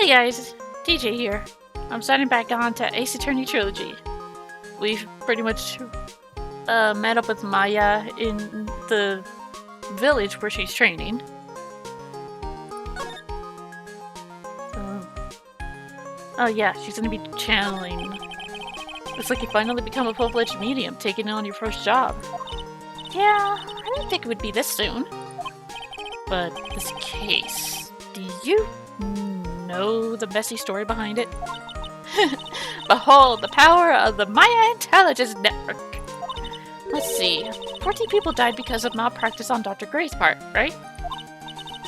Hey guys, TJ here. I'm signing back on to Ace Attorney Trilogy. We've pretty much met up with Maya in the village where she's training. Oh yeah, she's gonna be channeling. Looks like you finally become a full-fledged medium, taking on your first job. Yeah, I didn't think it would be this soon. But this case, do you know the messy story behind it? Behold the power of the Maya Intelligence Network. Let's see, 14 people died because of malpractice on Dr. Gray's part, right?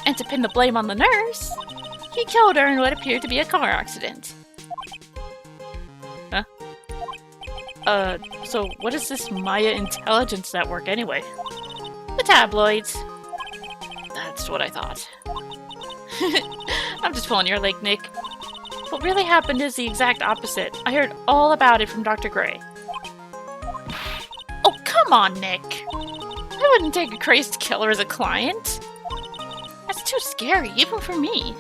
And to pin the blame on the nurse, he killed her in what appeared to be a car accident. Huh? So what is this Maya Intelligence Network anyway? The tabloids. That's what I thought. I'm just pulling your leg, Nick. What really happened is the exact opposite. I heard all about it from Dr. Gray. Oh, come on, Nick. I wouldn't take a crazed killer as a client. That's too scary, even for me.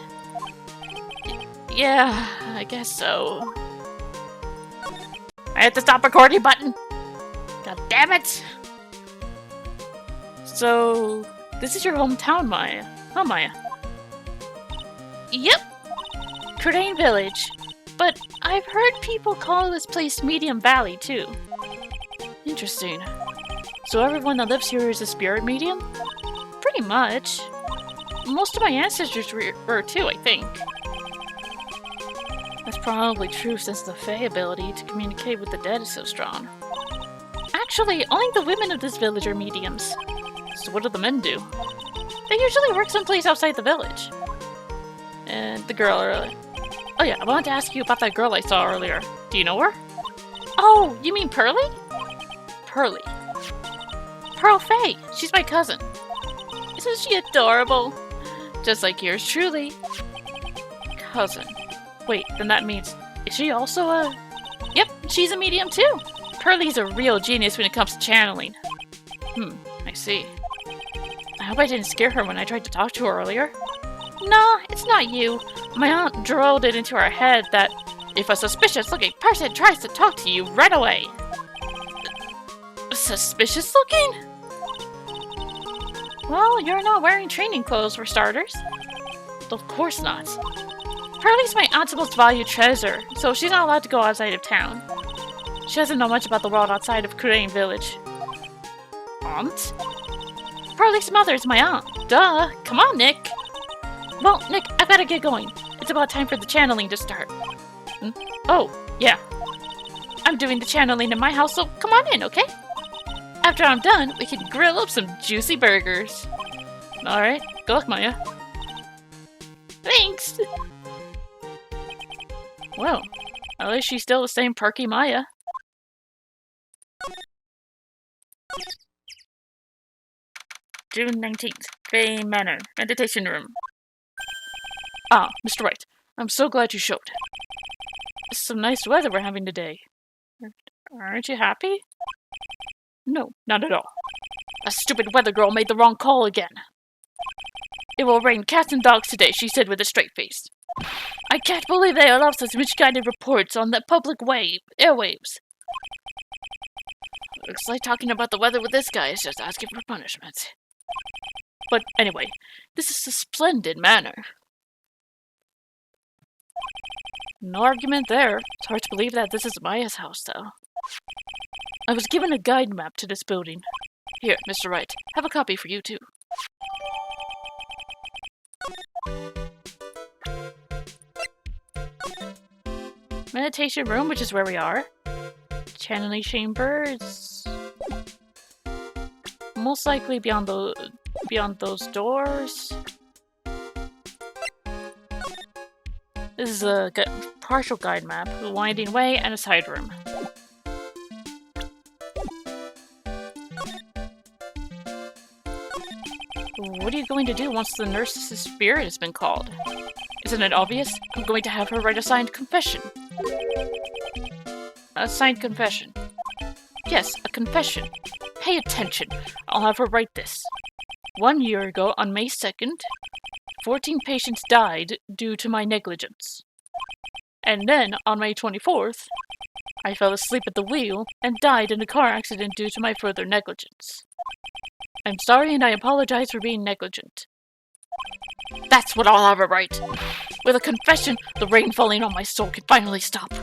Yeah, I guess so. I hit the stop recording button. God damn it. So, this is your hometown, Maya. Huh, Maya? Yep. Crane Village. But I've heard people call this place Medium Valley, too. Interesting. So everyone that lives here is a spirit medium? Pretty much. Most of my ancestors were too, I think. That's probably true since the Fae ability to communicate with the dead is so strong. Actually, only the women of this village are mediums. So what do the men do? They usually work someplace outside the village. And the girl earlier. Oh yeah, I wanted to ask you about that girl I saw earlier. Do you know her? Oh, you mean Pearly? Pearly. Pearl Faye. She's my cousin. Isn't she adorable? Just like yours truly. Cousin. Wait, then that means... Is she also a... Yep, she's a medium too. Pearly's a real genius when it comes to channeling. I see. I hope I didn't scare her when I tried to talk to her earlier. Nah, it's not you. My aunt drilled it into her head that if a suspicious-looking person tries to talk to you right away... Suspicious-looking? Well, you're not wearing training clothes for starters. Of course not. Pearly's my aunt's most valued treasure, so she's not allowed to go outside of town. She doesn't know much about the world outside of Crane Village. Aunt? Pearly's mother is my aunt. Duh! Come on, Nick! Well, Nick, I've gotta get going. It's about time for the channeling to start. Oh, yeah. I'm doing the channeling in my house, so come on in, okay? After I'm done, we can grill up some juicy burgers. Alright, good luck, Maya. Thanks! Well, at least she's still the same perky Maya. June 19th, Bay Manor, meditation room. Ah, Mr. Wright, I'm so glad you showed. It's some nice weather we're having today. Aren't you happy? No, not at all. A stupid weather girl made the wrong call again. It will rain cats and dogs today, she said with a straight face. I can't believe they allow such misguided reports on that public airwaves. Looks like talking about the weather with this guy is just asking for punishment. But anyway, this is a splendid manor. No argument there. It's hard to believe that this is Maya's house, though. I was given a guide map to this building. Here, Mr. Wright, have a copy for you, too. Meditation room, which is where we are. Channeling chambers. Most likely beyond those doors. This is a partial guide map, a winding way, and a side room. What are you going to do once the nurse's spirit has been called? Isn't it obvious? I'm going to have her write a signed confession. A signed confession. Yes, a confession. Pay attention. I'll have her write this. 1 year ago, on May 2nd, 14 patients died due to my negligence. And then, on May 24th, I fell asleep at the wheel and died in a car accident due to my further negligence. I'm sorry and I apologize for being negligent. That's what I'll have it right. With a confession, the rain falling on my soul can finally stop.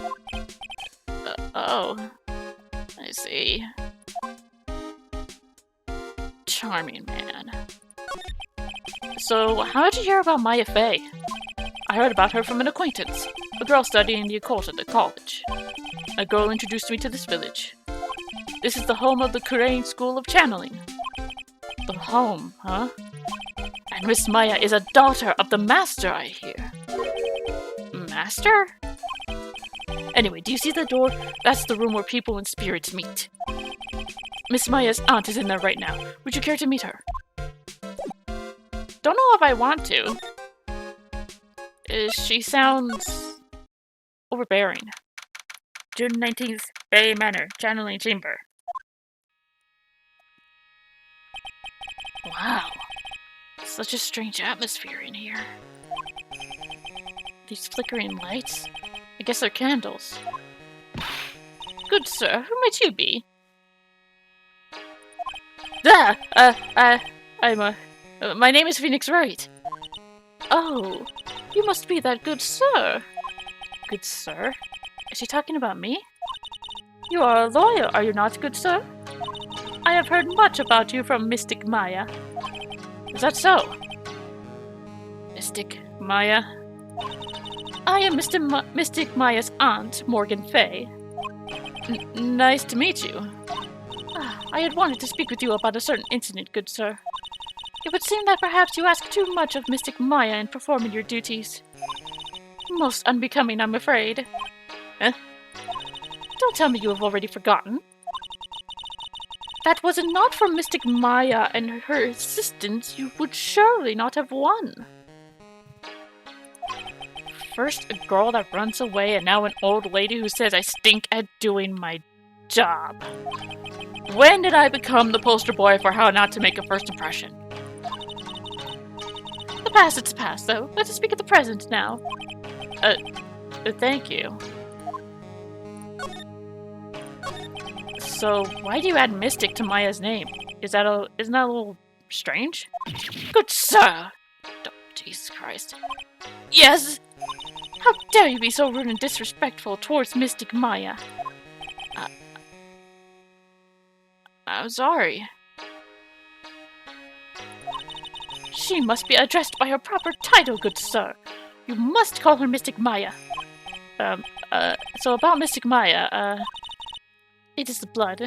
Oh. I see. Charming man. So, how did you hear about Maya Fey? I heard about her from an acquaintance, a girl studying the occult at the college. A girl introduced me to this village. This is the home of the Kurain School of Channeling. The home, huh? And Miss Maya is a daughter of the Master, I hear. Master? Anyway, do you see the door? That's the room where people and spirits meet. Miss Maya's aunt is in there right now. Would you care to meet her? Don't know if I want to. She sounds overbearing. June 19th, Bay Manor, Channeling Chamber. Wow. Such a strange atmosphere in here. These flickering lights? I guess they're candles. Good sir, who might you be? My name is Phoenix Wright. Oh, you must be that good sir. Good sir? Is she talking about me? You are a lawyer, are you not, good sir? I have heard much about you from Mystic Maya. Is that so? Mystic Maya? I am Mystic Maya's aunt, Morgan Fay. Nice to meet you. I had wanted to speak with you about a certain incident, good sir. It would seem that perhaps you ask too much of Mystic Maya in performing your duties. Most unbecoming, I'm afraid. Huh? Don't tell me you have already forgotten. That was it not for Mystic Maya and her assistants, you would surely not have won. First a girl that runs away, and now an old lady who says I stink at doing my job. When did I become the poster boy for how not to make a first impression? The past is past, though. Let us speak of the present now. Thank you. So, why do you add Mystic to Maya's name? Isn't that a little strange? Good sir! Oh, Jesus Christ. Yes! How dare you be so rude and disrespectful towards Mystic Maya? I'm sorry. She must be addressed by her proper title, good sir. You must call her Mystic Maya. So about Mystic Maya, it is the blood.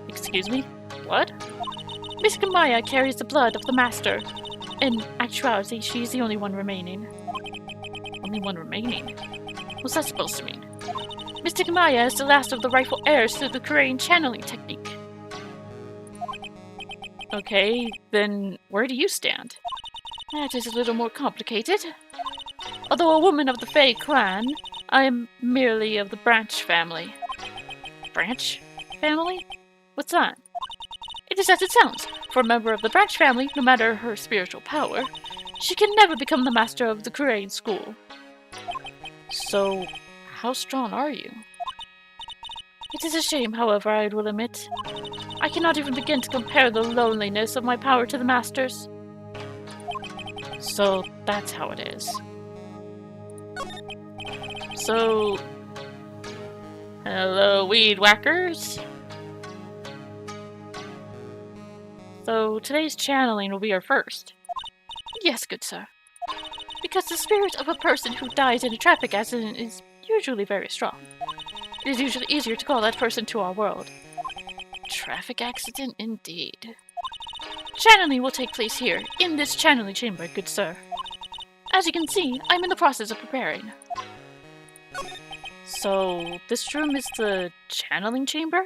Excuse me? Blood? Mystic Maya carries the blood of the Master. In actuality, she is the only one remaining. Only one remaining? What's that supposed to mean? Mystic Maya is the last of the rightful heirs to the Kurain channeling technique. Okay, then where do you stand? That is a little more complicated. Although a woman of the Fey clan, I am merely of the Branch family. Branch family? What's that? It is as it sounds. For a member of the Branch family, no matter her spiritual power, she can never become the master of the Kurain school. So, how strong are you? It is a shame, however, I will admit. I cannot even begin to compare the loneliness of my power to the Master's. So, that's how it is. So... Hello, weed whackers! So, today's channeling will be our first. Yes, good sir. Because the spirit of a person who dies in a traffic accident is usually very strong. It is usually easier to call that person to our world. Traffic accident, indeed. Channeling will take place here, in this channeling chamber, good sir. As you can see, I'm in the process of preparing. So, this room is the channeling chamber?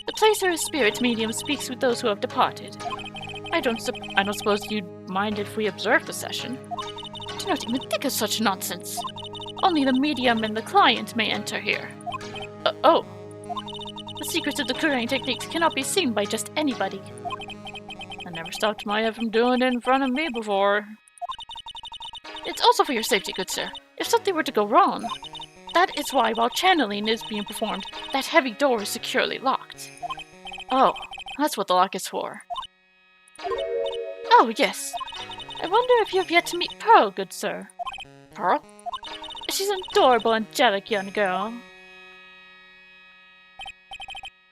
The place where a spirit medium speaks with those who have departed. I don't suppose you'd mind if we observe the session. Do not even think of such nonsense. Only the medium and the client may enter here. Oh. The secrets of the Kurain techniques cannot be seen by just anybody. I never stopped Maya from doing it in front of me before. It's also for your safety, good sir. If something were to go wrong, that is why, while channeling is being performed, that heavy door is securely locked. Oh, that's what the lock is for. Oh, yes. I wonder if you have yet to meet Pearl, good sir. Pearl? She's an adorable, angelic young girl.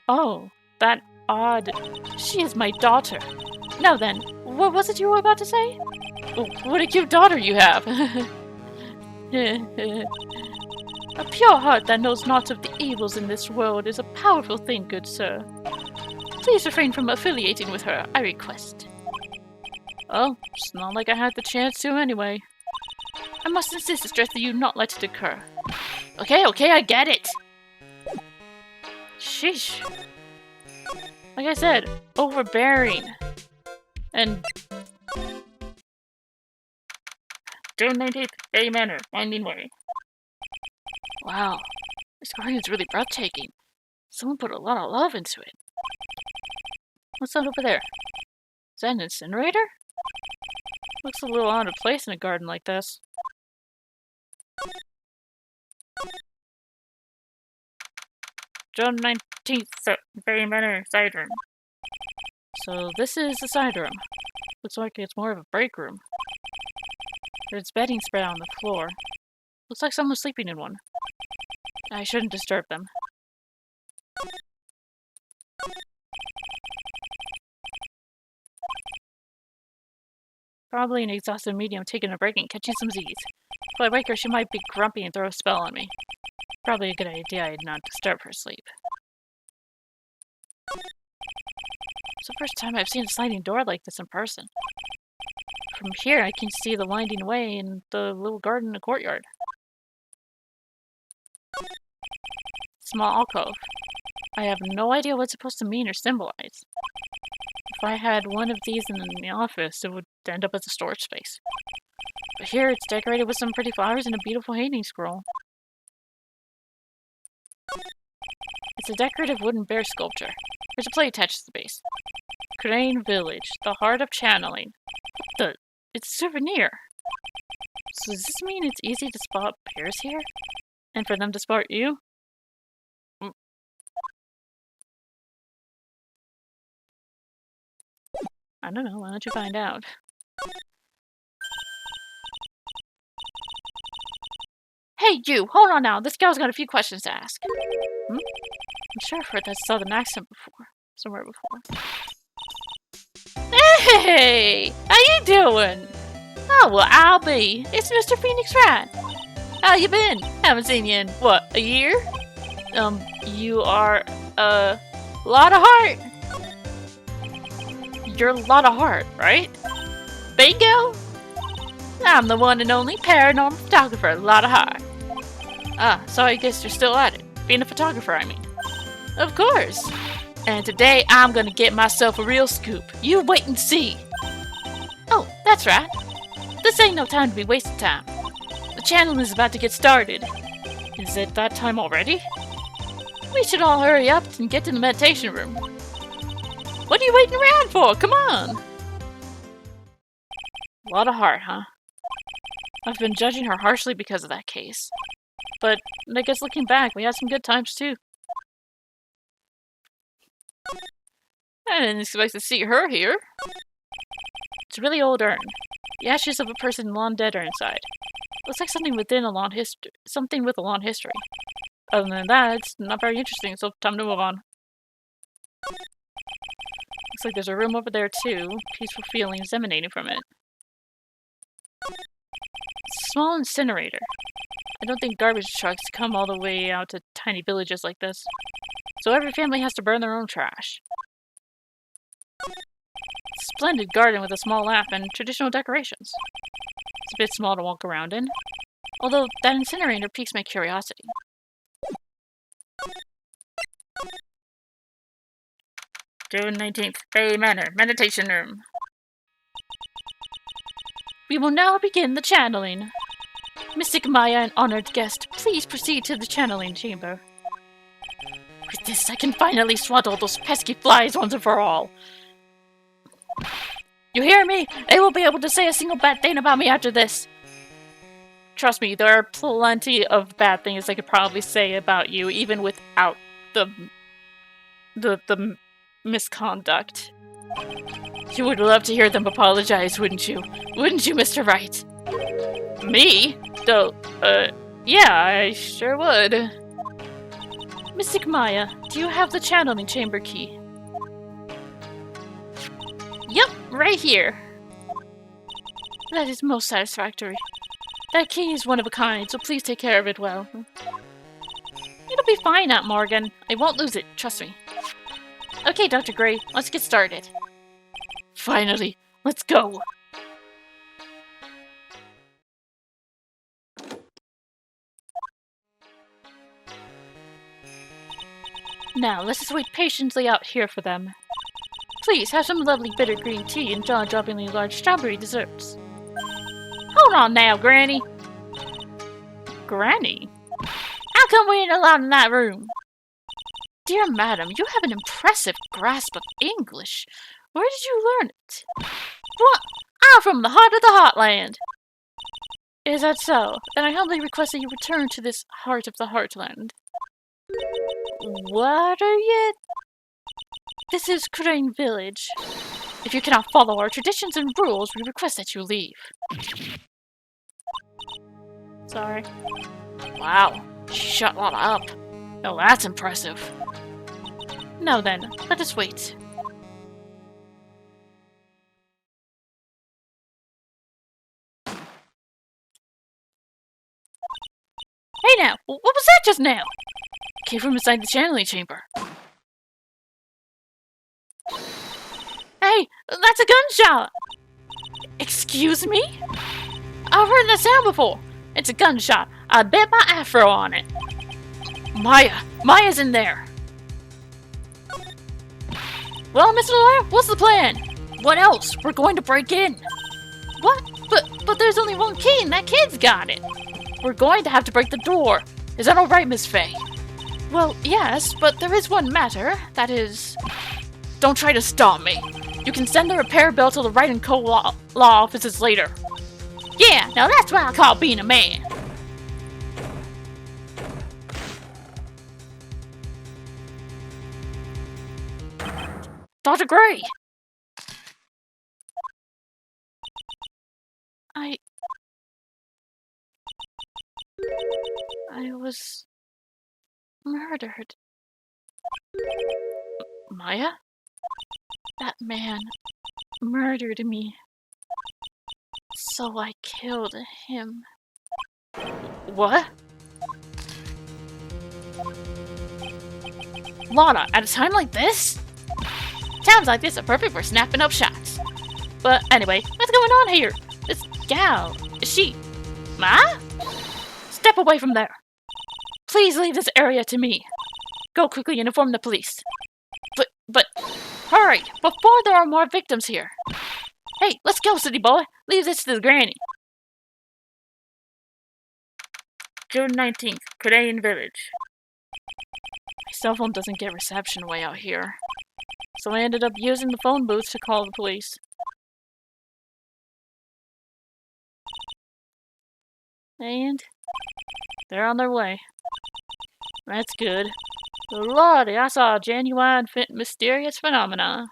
Oh, that odd. She is my daughter. Now then, what was it you were about to say? Oh, what a cute daughter you have. A pure heart that knows not of the evils in this world is a powerful thing, good sir. Please refrain from affiliating with her, I request. Oh, it's not like I had the chance to anyway. I must insist, stress that you not let it occur. Okay, I get it! Sheesh. Like I said, overbearing. And... June 19th, Bay Manor, Winding Way. Wow, this garden is really breathtaking. Someone put a lot of love into it. What's that over there? Is that an incinerator? Looks a little out of place in a garden like this. June 19th, Bay Manor, side room. So this is the side room. Looks like it's more of a break room. There's bedding spread on the floor. Looks like someone's sleeping in one. I shouldn't disturb them. Probably an exhausted medium taking a break and catching some Z's. If I wake her, she might be grumpy and throw a spell on me. Probably a good idea I'd not disturb her sleep. It's the first time I've seen a sliding door like this in person. From here, I can see the winding way and the little garden in the courtyard. Small alcove. I have no idea what it's supposed to mean or symbolize. If I had one of these in the office, it would end up as a storage space. But here, it's decorated with some pretty flowers and a beautiful hanging scroll. It's a decorative wooden bear sculpture. There's a plate attached to the base. Crane Village, the heart of channeling. What the? It's a souvenir. So does this mean it's easy to spot bears here? And for them to spot you? I don't know, why don't you find out? Hey you, hold on now, this gal's got a few questions to ask. I'm sure I've heard that southern accent before. Somewhere before. Hey! How you doing? Oh, well, I'll be. It's Mr. Phoenix Wright. How you been? Haven't seen you in, what, a year? You are, lot of heart. You're a lot of heart, right? Bingo! I'm the one and only paranormal photographer, Lot of Heart. Ah, so I guess you're still at it. Being a photographer, I mean. Of course. And today I'm gonna get myself a real scoop. You wait and see. Oh, that's right. This ain't no time to be wasting time. The channel is about to get started. Is it that time already? We should all hurry up and get to the meditation room. What are you waiting around for? Come on! A lot of heart, huh? I've been judging her harshly because of that case. But I guess looking back, we had some good times too. I didn't expect to see her here. It's a really old urn. The ashes of a person long dead are inside. Looks like something within a long history. Something with a long history. Other than that, it's not very interesting, so time to move on. Looks like there's a room over there too. Peaceful feelings emanating from it. It's a small incinerator. I don't think garbage trucks come all the way out to tiny villages like this. So every family has to burn their own trash. Splendid garden with a small lamp and traditional decorations. It's a bit small to walk around in. Although that incinerator piques my curiosity. June 19th, Bay Manor, meditation room. We will now begin the channeling. Mystic Maya and honored guest, please proceed to the channeling chamber. With this, I can finally swaddle those pesky flies once and for all. You hear me? They won't be able to say a single bad thing about me after this. trust me, there are plenty of bad things I could probably say about you, even without the misconduct. You would love to hear them apologize, wouldn't you? Wouldn't you, Mr. Wright? Me? Though, yeah, I sure would. Mystic Maya, do you have the channeling chamber key? Yep, right here. That is most satisfactory. That key is one of a kind, so please take care of it well. It'll be fine, Aunt Morgan. I won't lose it, trust me. Okay, Dr. Gray, let's get started. Finally, let's go! Now, let's just wait patiently out here for them. Please, have some lovely bitter green tea and jaw-droppingly large strawberry desserts. Hold on now, Granny! Granny? How come we ain't allowed in that room? Dear madam, you have an impressive grasp of English. Where did you learn it? What? I'm from the heart of the heartland! Is that so? Then I humbly request that you return to this heart of the heartland. What are you? This is Crane Village. If you cannot follow our traditions and rules, we request that you leave. Sorry. Wow, she shut Lana up. Now that's impressive. Now then, let us wait. Hey now, what was that just now? Came from inside the channeling chamber. Hey, that's a gunshot! Excuse me? I've heard that sound before. It's a gunshot. I bet my afro on it. Maya's in there. Well, Mr. Lawyer, what's the plan? What else? We're going to break in. What? But there's only one key and that kid's got it. We're going to have to break the door. Is that alright, Miss Faye? Well, yes, but there is one matter. That is... Don't try to stop me. You can send the repair bill to the Wright & Co. law offices later. Yeah, now that's what I call being a man. Dr. Gray! I was murdered. Maya? That man murdered me. So I killed him. What? Lana, at a time like this? Times like this are perfect for snapping up shots. But anyway, what's going on here? This gal, is she... Ma? Step away from there. Please leave this area to me. Go quickly and inform the police. But, hurry, before there are more victims here. Hey, let's go, city boy. Leave this to the granny. June 19th, Crane Village. My cell phone doesn't get reception way out here. So I ended up using the phone booth to call the police. And they're on their way. That's good. But Lordy, I saw a genuine, mysterious phenomenon.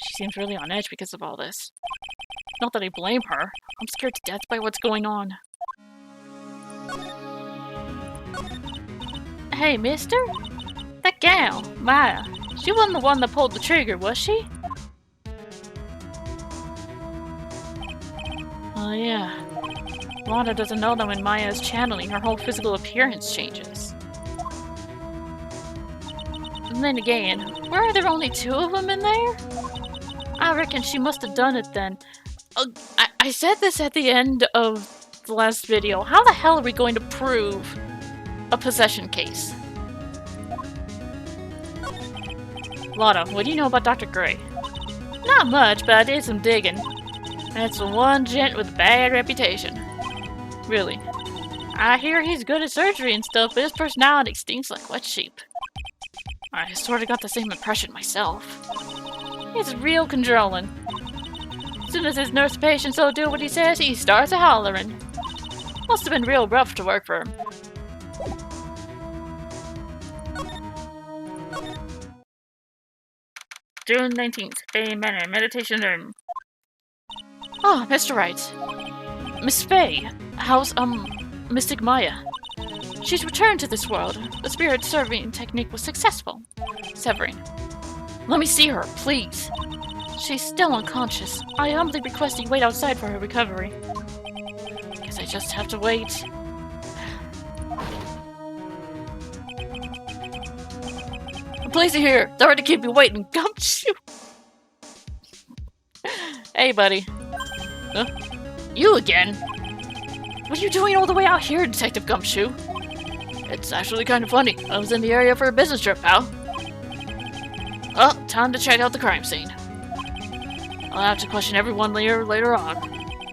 She seems really on edge because of all this. Not that I blame her. I'm scared to death by what's going on. Hey, mister? That gal, Maya, she wasn't the one that pulled the trigger, was she? Oh yeah. Wanda doesn't know that when Maya is channeling, her whole physical appearance changes. And then again, were there only two of them in there? I reckon she must have done it then. I said this at the end of the last video. How the hell are we going to prove a possession case? Lana, what do you know about Dr. Gray? Not much, but I did some digging. That's the one gent with a bad reputation. Really. I hear he's good at surgery and stuff, but his personality stinks like wet sheep. I sort of got the same impression myself. He's real controlling. As soon as his nurse patients don't do what he says, he starts a-hollering. Must have been real rough to work for him. June 19th, Faye Manor, meditation room. Ah, Mr. Wright. Miss Faye, how's, Mystic Maya? She's returned to this world. The spirit serving technique was successful. Severing. Let me see her, please. She's still unconscious. I humbly request you wait outside for her recovery. Guess I just have to wait. The police are here. Sorry to keep you waiting. Gumshoe. Hey, buddy. Huh? You again? What are you doing all the way out here, Detective Gumshoe? It's actually kind of funny. I was in the area for a business trip, pal. Well, time to check out the crime scene. I'll have to question everyone later on.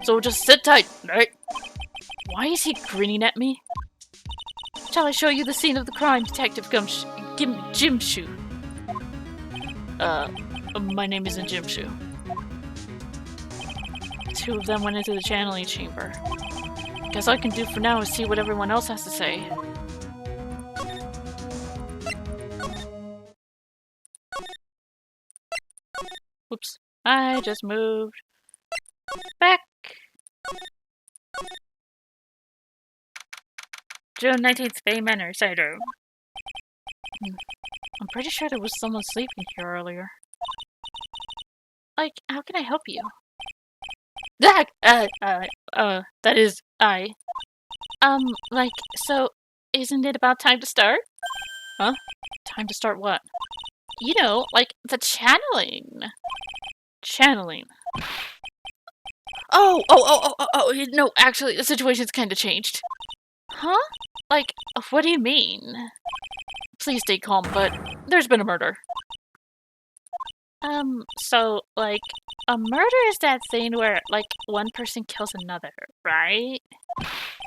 So just sit tight, right? Why is he grinning at me? Shall I show you the scene of the crime, Detective Jimshoe? My name isn't Jimshoe. Two of them went into the channeling chamber. Guess all I can do for now is see what everyone else has to say. Oops, I just moved back. June 19th, Bay Manor, Cider. I'm pretty sure there was someone sleeping here earlier. Like, how can I help you? That is, I. Like, so, isn't it about time to start? Huh? Time to start what? You know, like, the channeling. Channeling. Oh, no, actually, the situation's kinda changed. Huh? Like, what do you mean? Please stay calm, but there's been a murder. So, like, a murder is that thing where, like, one person kills another, right?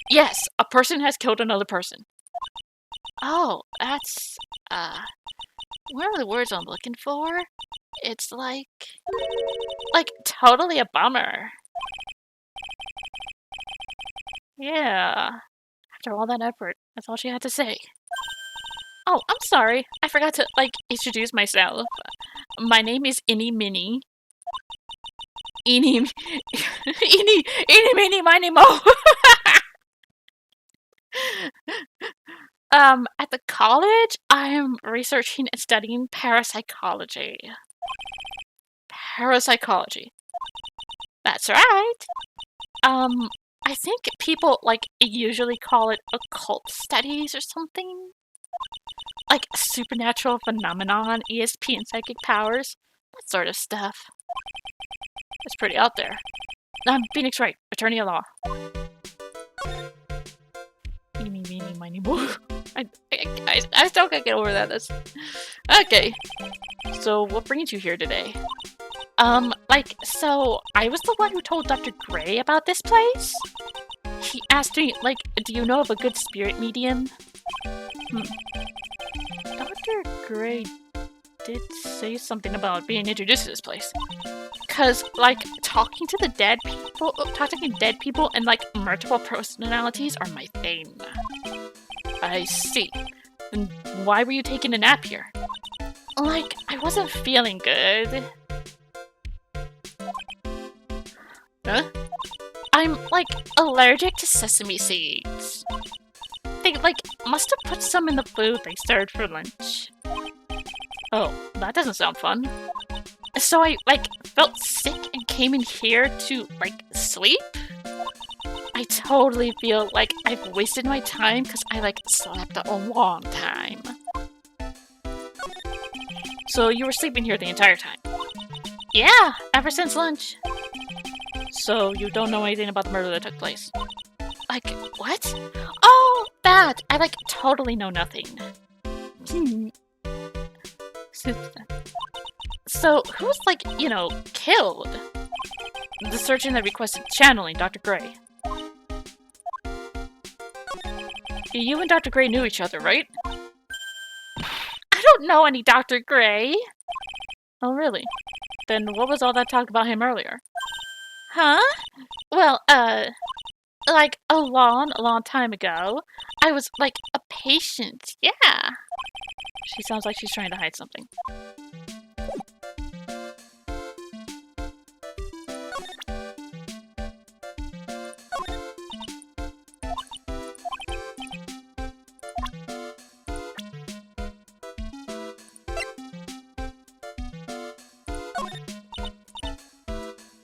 Yes, a person has killed another person. Oh, that's, what are the words I'm looking for? It's like, totally a bummer. Yeah. After all that effort, that's all she had to say. Oh, I'm sorry. I forgot to, like, introduce myself. My name is Eeny Minnie. Eeny Minnie, Miny Mo. At the college, I am researching and studying parapsychology. Parapsychology. That's right. I think people, like, usually call it occult studies or something. Like, supernatural phenomenon, ESP and psychic powers. That sort of stuff. It's pretty out there. I'm Phoenix Wright, attorney at law. Eeny, meeny, miny, mo. I still can't get over that. That's okay. So, what brings you here today? So I was the one who told Dr. Gray about this place. He asked me, like, do you know of a good spirit medium? Dr. Gray did say something about being introduced to this place. Cause, like, talking to dead people and, like, multiple personalities are my thing. I see. And why were you taking a nap here? Like, I wasn't feeling good. Huh? I'm, like, allergic to sesame seeds. They, like, must have put some in the food they served for lunch. Oh, that doesn't sound fun. So I, like, felt sick and came in here to, like, sleep? I totally feel like I've wasted my time because I, like, slept a long time. So you were sleeping here the entire time? Yeah, ever since lunch. So you don't know anything about the murder that took place? Like, what? Oh, that! I, like, totally know nothing. So, who's, like, you know, killed? The surgeon that requested channeling, Dr. Gray. You and Dr. Gray knew each other, right? I don't know any Dr. Gray. Oh, really? Then what was all that talk about him earlier? Huh? Well, like, a long time ago, I was, like, a patient. Yeah. She sounds like she's trying to hide something.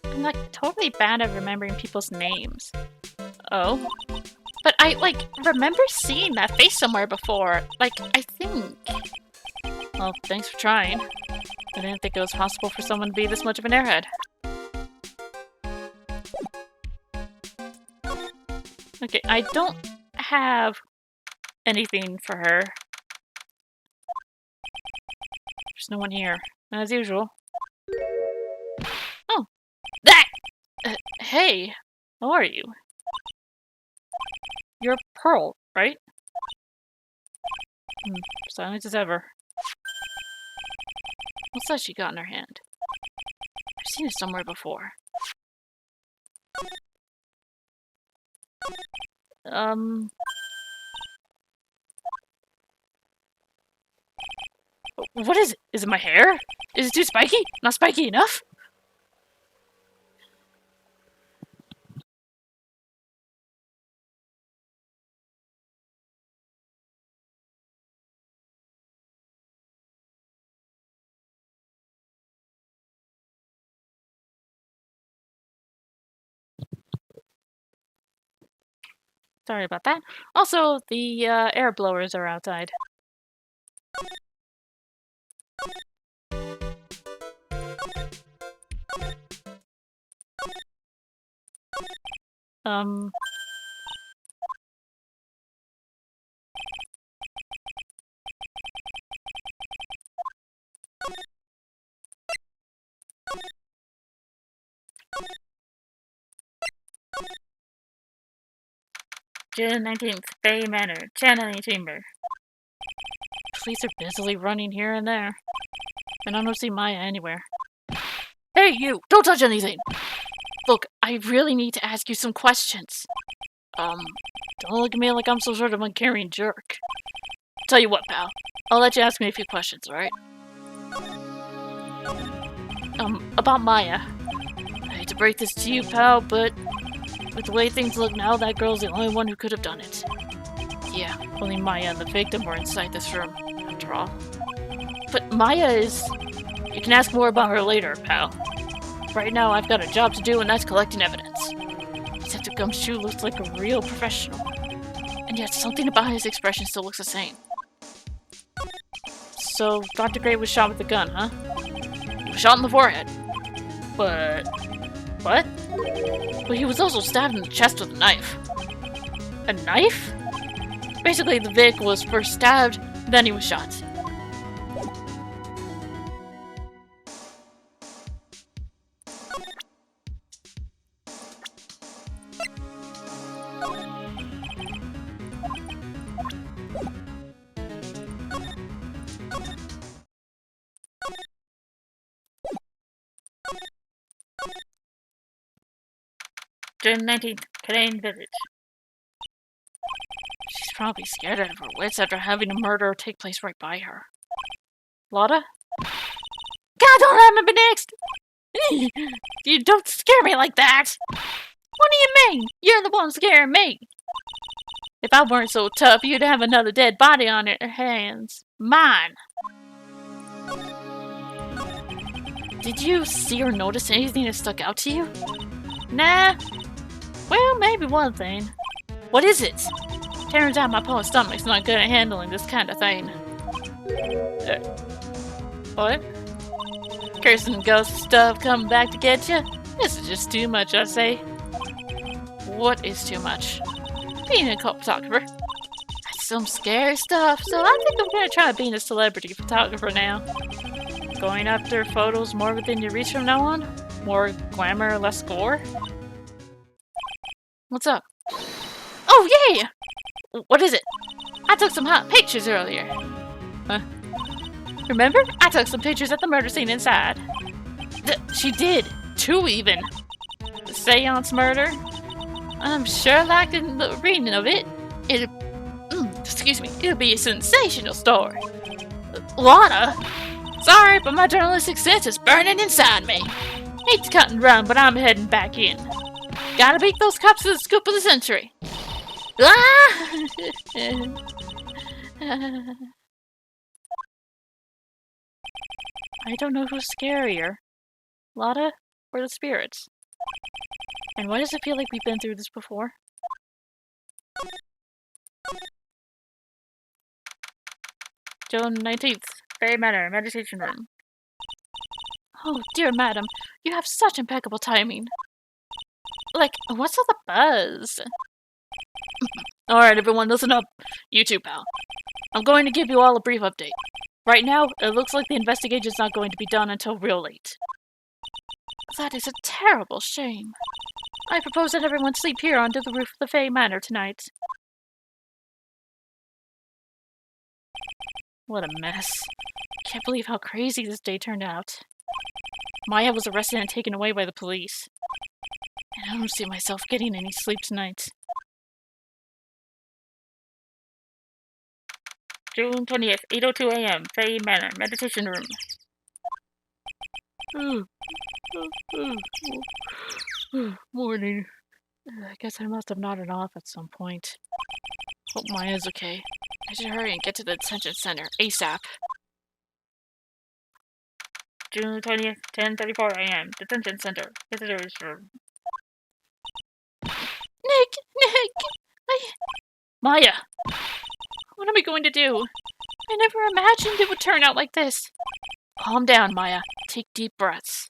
I'm, like, totally bad at remembering people's names. Oh? But I, like, remember seeing that face somewhere before. Like, I think. Well, thanks for trying. I didn't think it was possible for someone to be this much of an airhead. Okay, I don't have anything for her. There's no one here, as usual. Oh! That! Hey! How are you? You're Pearl, right? Silent as ever. What's that she got in her hand? I've seen it somewhere before. What is it? Is it my hair? Is it too spiky? Not spiky enough? Sorry about that. Also, the air blowers are outside. June 19th, Bay Manor, channeling chamber. Police are busily running here and there. And I don't see Maya anywhere. Hey, you! Don't touch anything! Look, I really need to ask you some questions. Don't look at me like I'm some sort of uncaring jerk. Tell you what, pal. I'll let you ask me a few questions, alright? About Maya. I hate to break this to you, pal, but with the way things look now, that girl's the only one who could have done it. Yeah, only Maya and the victim were inside this room, after all. But Maya is... You can ask more about her later, pal. Right now, I've got a job to do, and that's collecting evidence. Detective Gumshoe looks like a real professional. And yet, something about his expression still looks the same. So, Dr. Gray was shot with a gun, huh? He was shot in the forehead. But... What? But he was also stabbed in the chest with a knife. A knife? Basically, the Vic was first stabbed, then he was shot. June 19th, Canadian Village. She's probably scared out of her wits after having a murder take place right by her. Lotta? God, don't let me be next! You don't scare me like that! What do you mean? You're the one scaring me! If I weren't so tough, you'd have another dead body on your hands. Mine! Did you see or notice anything that stuck out to you? Nah. Well, maybe one thing. What is it? Turns out my poor stomach's not good at handling this kind of thing. What? Cursing ghost stuff coming back to get you? This is just too much, I say. What is too much? Being a photographer. That's some scary stuff, so I think I'm gonna try being a celebrity photographer now. Going after photos more within your reach from now on? More glamour, less gore? What's up? Oh, yay! What is it? I took some hot pictures earlier. Huh? Remember? I took some pictures at the murder scene inside. She did. 2 even. The seance murder? I'm sure liking the reading of it. Excuse me, it'll be a sensational story. Lana? Sorry, but my journalistic sense is burning inside me. Hate to cut and run, but I'm heading back in. Gotta beat those cops to the scoop of the century. Ah! I don't know who's scarier, Lada or the spirits. And why does it feel like we've been through this before? June 19th, Fairy Manor, meditation room. Oh, dear madam, you have such impeccable timing. Like, what's all the buzz? Alright, everyone, listen up. You too, pal. I'm going to give you all a brief update. Right now, it looks like the investigation's not going to be done until real late. That is a terrible shame. I propose that everyone sleep here under the roof of the Fey Manor tonight. What a mess. Can't believe how crazy this day turned out. Maya was arrested and taken away by the police. And I don't see myself getting any sleep tonight. June 20th, 8:02 a.m., Fey Manor, meditation room. Morning. I guess I must have nodded off at some point. Hope Maya's okay. I should hurry and get to the detention center ASAP. June 20th, 10:34 a.m., detention center, visitors room. Nick! Maya! What am I going to do? I never imagined it would turn out like this. Calm down, Maya. Take deep breaths.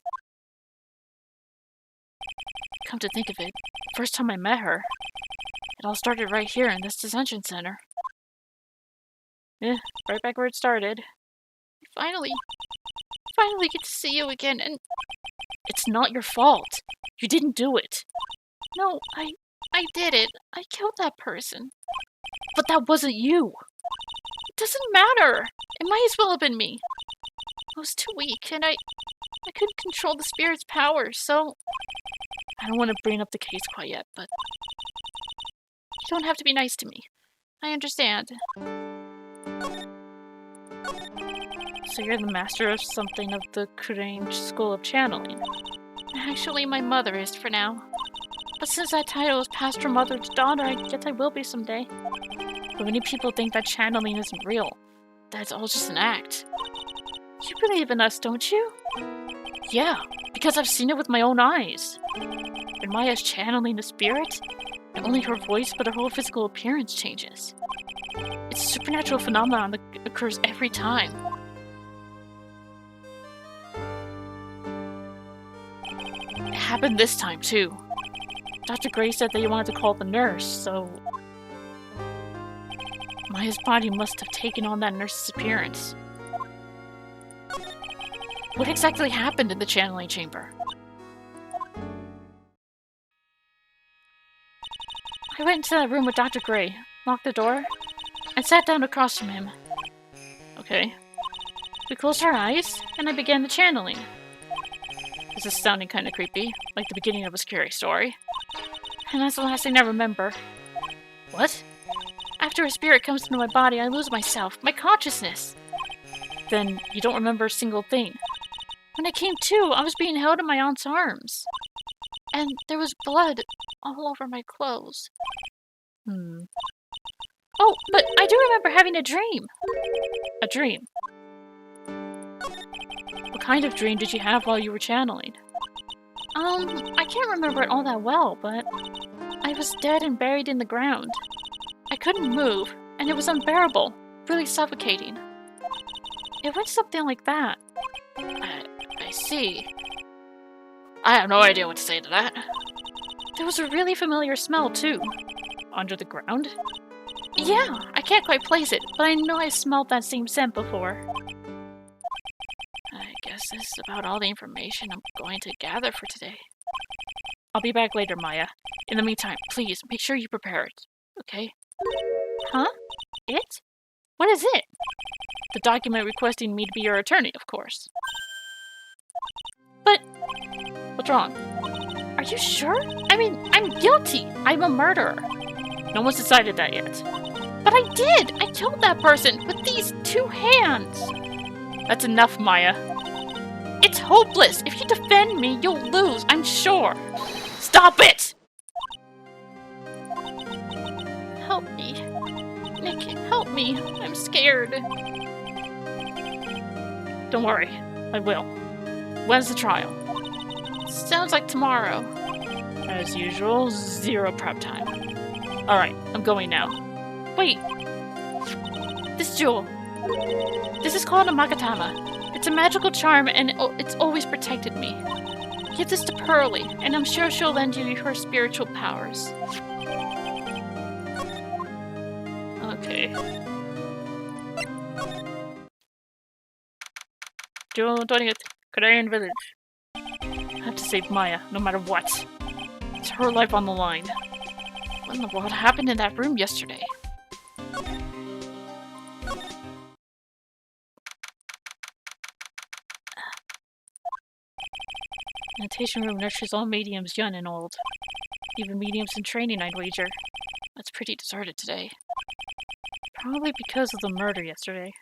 Come to think of it, first time I met her, it all started right here in this detention center. Right back where it started. Finally get to see you again, and it's not your fault. You didn't do it. No, I did it. I killed that person. But that wasn't you. It doesn't matter. It might as well have been me. I was too weak, and I couldn't control the spirit's power, so I don't want to bring up the case quite yet, but you don't have to be nice to me. I understand. So you're the master of something of the Crange School of Channeling. Actually, my mother is for now. But since that title is passed from mother to daughter, I guess I will be someday. But many people think that channeling isn't real. That it's all just an act. You believe in us, don't you? Yeah, because I've seen it with my own eyes. When Maya's channeling a spirit, not only her voice but her whole physical appearance changes. It's a supernatural phenomenon that occurs every time. It happened this time, too. Dr. Gray said that you wanted to call the nurse, so Maya's body must have taken on that nurse's appearance. What exactly happened in the channeling chamber? I went into that room with Dr. Gray, locked the door, and sat down across from him. Okay. We closed our eyes, and I began the channeling. This is sounding kind of creepy, like the beginning of a scary story. And that's the last thing I remember. What? After a spirit comes into my body, I lose myself, my consciousness. Then you don't remember a single thing. When I came to, I was being held in my aunt's arms. And there was blood all over my clothes. Oh, but I do remember having a dream. A dream? What kind of dream did you have while you were channeling? I can't remember it all that well, but I was dead and buried in the ground. I couldn't move, and it was unbearable, really suffocating. It went something like that. I see. I have no idea what to say to that. There was a really familiar smell, too. Under the ground? Yeah, I can't quite place it, but I know I smelled that same scent before. I guess this is about all the information I'm going to gather for today. I'll be back later, Maya. In the meantime, please, make sure you prepare it, okay? Huh? It? What is it? The document requesting me to be your attorney, of course. But what's wrong? Are you sure? I mean, I'm guilty. I'm a murderer. No one's decided that yet. But I did! I killed that person with these 2 hands! That's enough, Maya. It's hopeless! If you defend me, you'll lose, I'm sure! Stop it! Help me. Nick, help me. I'm scared. Don't worry. I will. When's the trial? Sounds like tomorrow. As usual, 0 prep time. Alright, I'm going now. Wait! This jewel. This is called a Magatama. It's a magical charm and it's always protected me. Give this to Pearly, and I'm sure she'll lend you her spiritual powers. Okay. Jewel 20th, Canarian Village. I have to save Maya, no matter what. It's her life on the line. What in the world happened in that room yesterday? Meditation room nurtures all mediums, young and old. Even mediums in training, I'd wager. It's pretty deserted today. Probably because of the murder yesterday.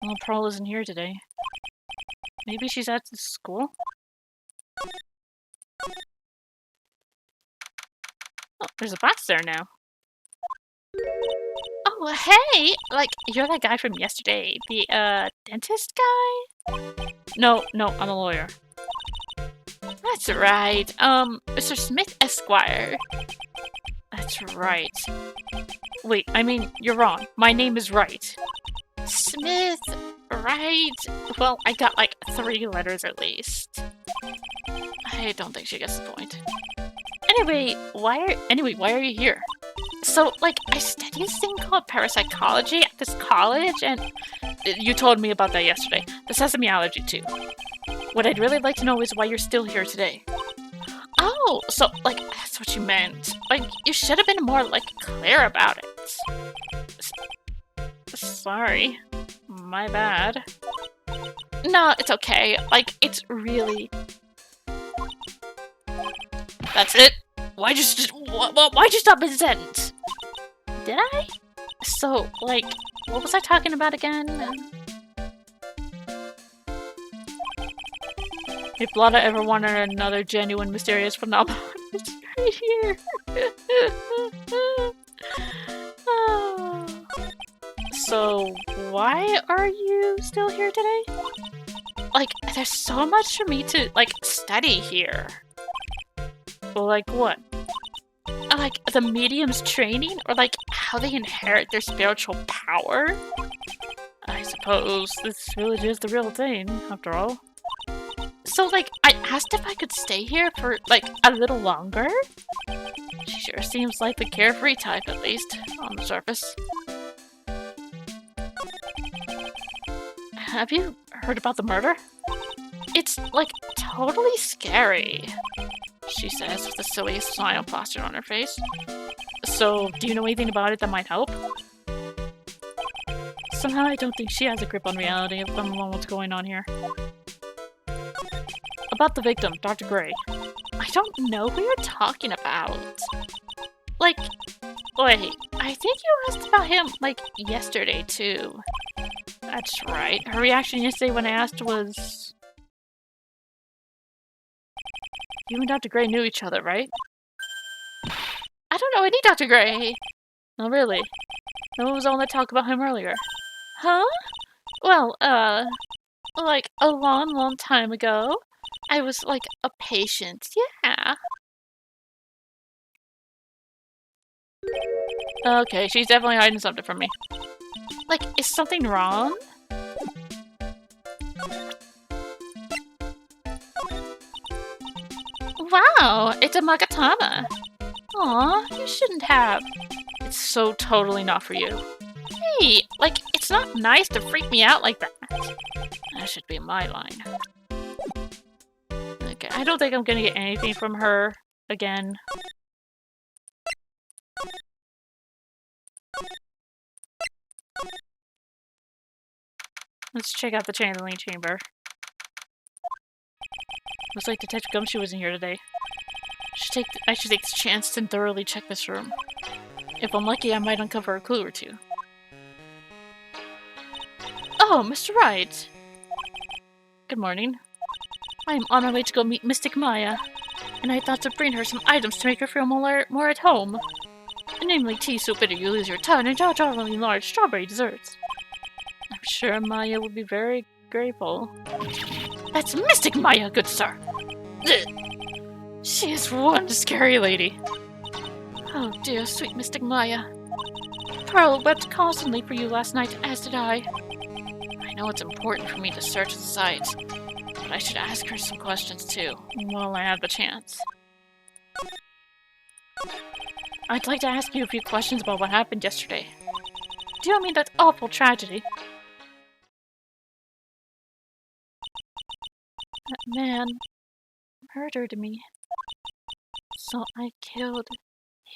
Well, Pearl isn't here today. Maybe she's at the school? Oh, there's a box there now. Oh, hey! Like, you're that guy from yesterday. The, dentist guy? No, I'm a lawyer. That's right. Mr. Smith Esquire. That's right. Wait, I mean, you're wrong. My name is Wright. Smith, Wright? Well, I got like 3 letters at least. I don't think she gets the point. Anyway, why are you here? So, like, I study this thing called parapsychology at this college, and you told me about that yesterday. The sesame allergy, too. What I'd really like to know is why you're still here today. Oh, so, like, that's what you meant. Like, you should have been more, like, clear about it. Sorry. My bad. No, it's okay. Like, it's really... That's it? Why'd you stop mid-sentence? Did I? So, like, what was I talking about again? If Lotta ever wanted another genuine mysterious phenomenon, it's right here. So, why are you still here today? Like, there's so much for me to, like, study here. Well, like what? Like, the medium's training? Or, like, how they inherit their spiritual power? I suppose this village is the real thing, after all. So, like, I asked if I could stay here for, like, a little longer? She sure seems like the carefree type, at least, on the surface. Have you heard about the murder? It's, like, totally scary, she says with the silliest smile plastered on her face. So, do you know anything about it that might help? Somehow I don't think she has a grip on reality, let alone what's going on here. About the victim, Dr. Gray. I don't know who you're talking about. Like, wait, I think you asked about him, like, yesterday, too. That's right. Her reaction yesterday when I asked was... You and Dr. Gray knew each other, right? I don't know any Dr. Gray! No, really. No one was on the talk about him earlier. Huh? Well, like, a long time ago. I was, like, a patient, yeah. Okay, she's definitely hiding something from me. Like, is something wrong? Wow, it's a Magatama. Aw, you shouldn't have. It's so totally not for you. Hey, like, it's not nice to freak me out like that. That should be my line. Okay, I don't think I'm gonna get anything from her again. Let's check out the channeling chamber. Looks like Detective Gumshoe isn't here today. I should take this chance to thoroughly check this room. If I'm lucky, I might uncover a clue or two. Oh, Mr. Wright! Good morning. I am on my way to go meet Mystic Maya, and I thought to bring her some items to make her feel more at home. Namely, tea so bitter you lose your tongue and jaw-droppingly large strawberry desserts. I'm sure Maya would be very grateful. That's Mystic Maya, good sir! She is one scary lady. Oh dear, sweet Mystic Maya. Pearl wept constantly for you last night, as did I. I know it's important for me to search the site, but I should ask her some questions too, while I have the chance. I'd like to ask you a few questions about what happened yesterday. Do you mean that awful tragedy? That man murdered me, so I killed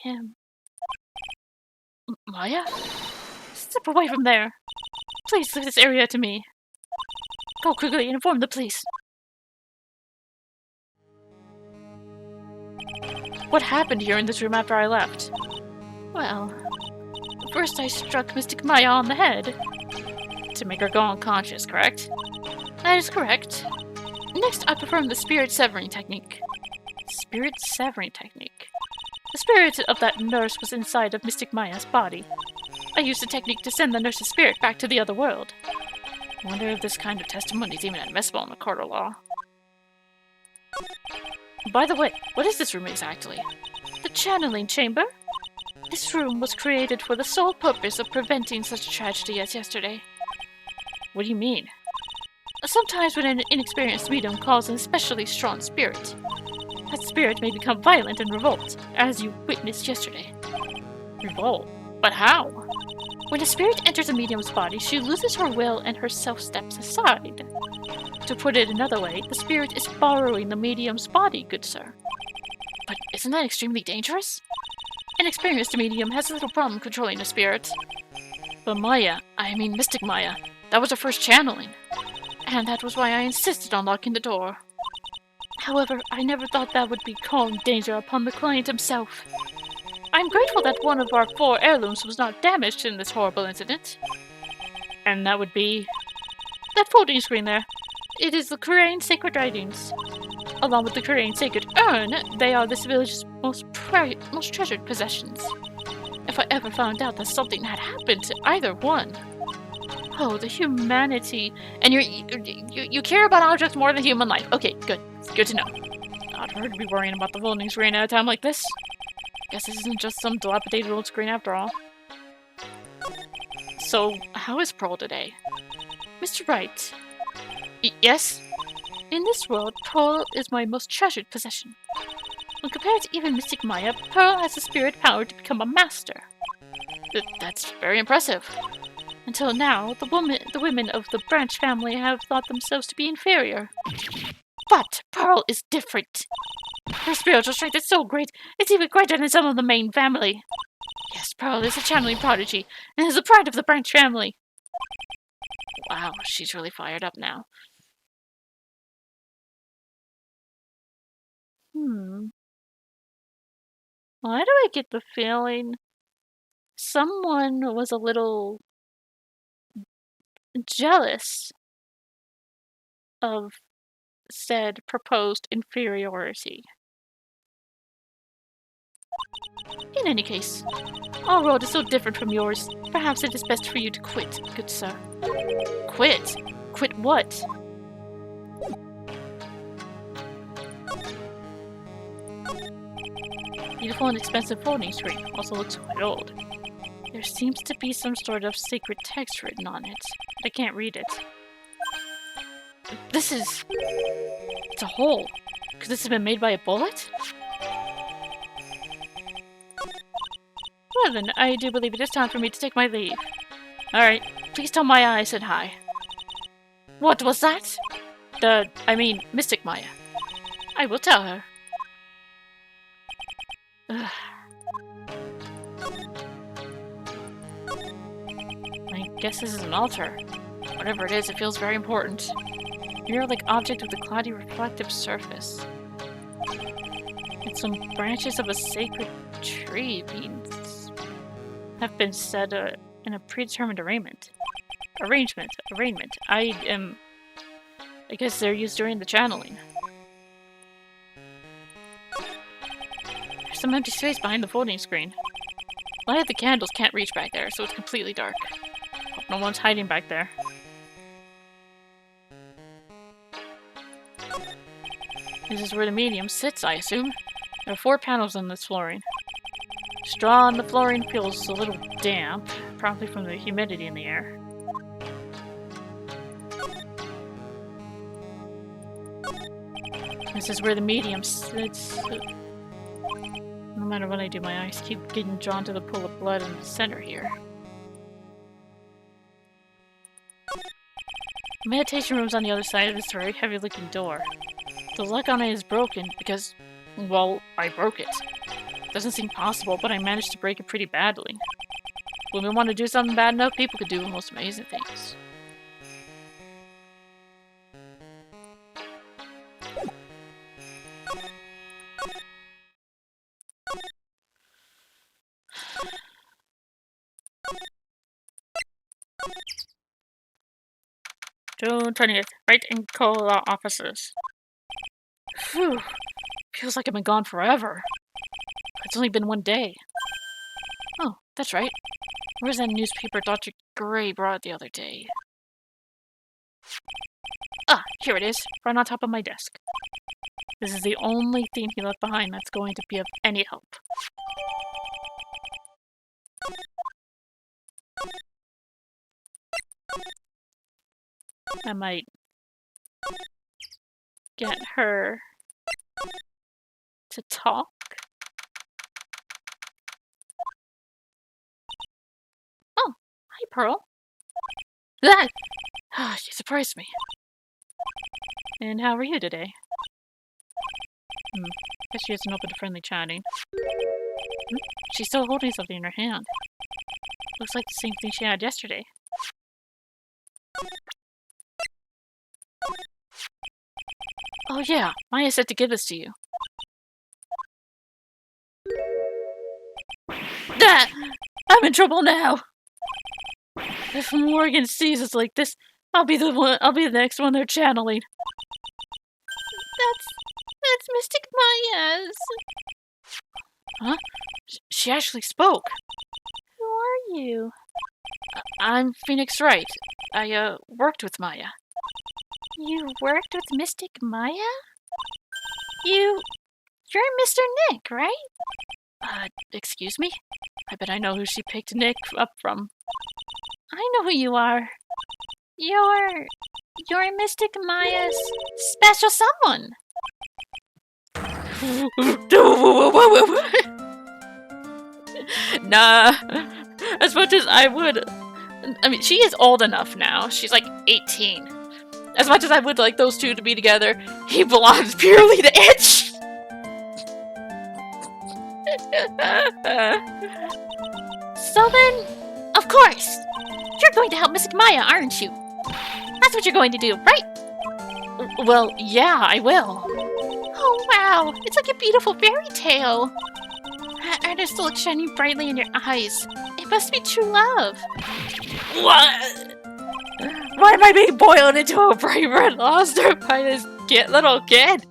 him. Maya? Step away from there. Please leave this area to me. Go quickly and inform the police. What happened here in this room after I left? Well, first I struck Mystic Maya on the head. To make her go unconscious, correct? That is correct. Next, I performed the spirit severing technique. Spirit severing technique? The spirit of that nurse was inside of Mystic Maya's body. I used the technique to send the nurse's spirit back to the other world. I wonder if this kind of testimony is even admissible in the court of law. By the way, what is this room exactly? The channeling chamber? This room was created for the sole purpose of preventing such a tragedy as yesterday. What do you mean? Sometimes when an inexperienced medium calls an especially strong spirit, that spirit may become violent and revolt, as you witnessed yesterday. Revolt? But how? When a spirit enters a medium's body, she loses her will and her self steps aside. To put it another way, the spirit is borrowing the medium's body, good sir. But isn't that extremely dangerous? An experienced medium has little problem controlling a spirit. But Mystic Maya, that was her first channeling. And that was why I insisted on locking the door. However, I never thought that would be calling danger upon the client himself. I'm grateful that one of our 4 heirlooms was not damaged in this horrible incident. And that would be... that folding screen there. It is the Korean sacred writings. Along with the Korean sacred urn, they are this village's most treasured possessions. If I ever found out that something had happened to either one... Oh, the humanity. And you care about objects more than human life. Okay, good. Good to know. Not hard to be worrying about the folding screen at a time like this. Guess this isn't just some dilapidated old screen after all. So, how is Pearl today? Mr. Wright. Yes? In this world, Pearl is my most treasured possession. When compared to even Mystic Maya, Pearl has the spirit power to become a master. That's very impressive. Until now, the women of the branch family have thought themselves to be inferior. But Pearl is different. Her spiritual strength is so great, it's even greater than some of the main family. Yes, Pearl is a channeling prodigy, and is the pride of the branch family. Wow, she's really fired up now. Why do I get the feeling someone was a little jealous of said proposed inferiority? In any case, our world is so different from yours. Perhaps it is best for you to quit, good sir. Quit? Quit what? Beautiful and expensive folding screen. Also looks quite old. There seems to be some sort of sacred text written on it, but I can't read it. It's a hole. Could this have been made by a bullet? Well then, I do believe it is time for me to take my leave. Alright, please tell Maya I said hi. What was that? Mystic Maya. I will tell her. Ugh. I guess this is an altar. Whatever it is, it feels very important. You're like object of the cloudy reflective surface. And some branches of a sacred tree have been set in a predetermined arrangement. I guess they're used during the channeling. There's some empty space behind the folding screen. Light of the candles can't reach back there, so it's completely dark. Hope no one's hiding back there. This is where the medium sits, I assume. There are 4 panels on this flooring. Straw on the flooring feels a little damp, probably from the humidity in the air. This is where the medium sits. No matter what I do, my eyes keep getting drawn to the pool of blood in the center here. The meditation room's on the other side of this very heavy-looking door. The lock on it is broken because, well, I broke it. Doesn't seem possible, but I managed to break it pretty badly. Women want to do something bad enough, people could do the most amazing things. June 20th, Wright and Cola offices. Phew. Feels like I've been gone forever. It's only been 1 day. Oh, that's right. Where's that newspaper Dr. Gray brought the other day? Ah, here it is, right on top of my desk. This is the only thing he left behind that's going to be of any help. I might get her to talk. Oh, hi, Pearl. Ah! She surprised me. And how are you today? Guess she isn't open to friendly chatting. She's still holding something in her hand. Looks like the same thing she had yesterday. Oh yeah, Maya said to give this to you. Ah! I'm in trouble now! If Morgan sees us like this, I'll be the next one they're channeling. That's Mystic Maya's. Huh? She actually spoke. Who are you? I'm Phoenix Wright. I worked with Maya. You worked with Mystic Maya? You're Mr. Nick, right? Excuse me? I bet I know who she picked Nick up from. I know who you are. You're Mystic Maya's special someone. Nah. As much as I would... I mean, she is old enough now. She's like 18. As much as I would like those two to be together, he belongs purely to Itch! So then, of course, you're going to help Mystic Maya, aren't you? That's what you're going to do, right? Well, yeah, I will. Oh wow, it's like a beautiful fairy tale. And it still looks shining brightly in your eyes. It must be true love. What? Why am I being boiled into a bright red lobster by this little kid?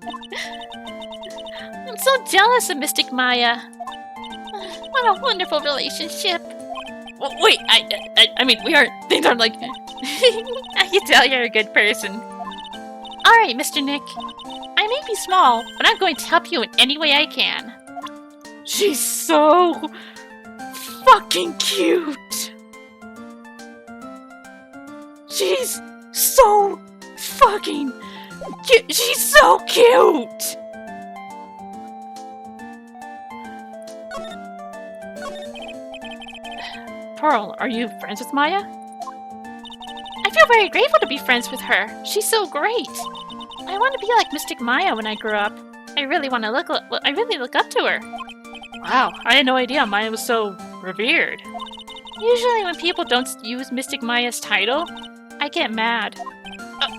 I'm so jealous of Mystic Maya. What a wonderful relationship. Well, wait, I mean, things aren't like... I can tell you're a good person. Alright, Mr. Nick. I may be small, but I'm going to help you in any way I can. She's so... fucking cute! She's so fucking cute! She's so cute! Pearl, are you friends with Maya? I feel very grateful to be friends with her. She's so great. I want to be like Mystic Maya when I grow up. I really look up to her. Wow, I had no idea Maya was so revered. Usually when people don't use Mystic Maya's title, I I get mad.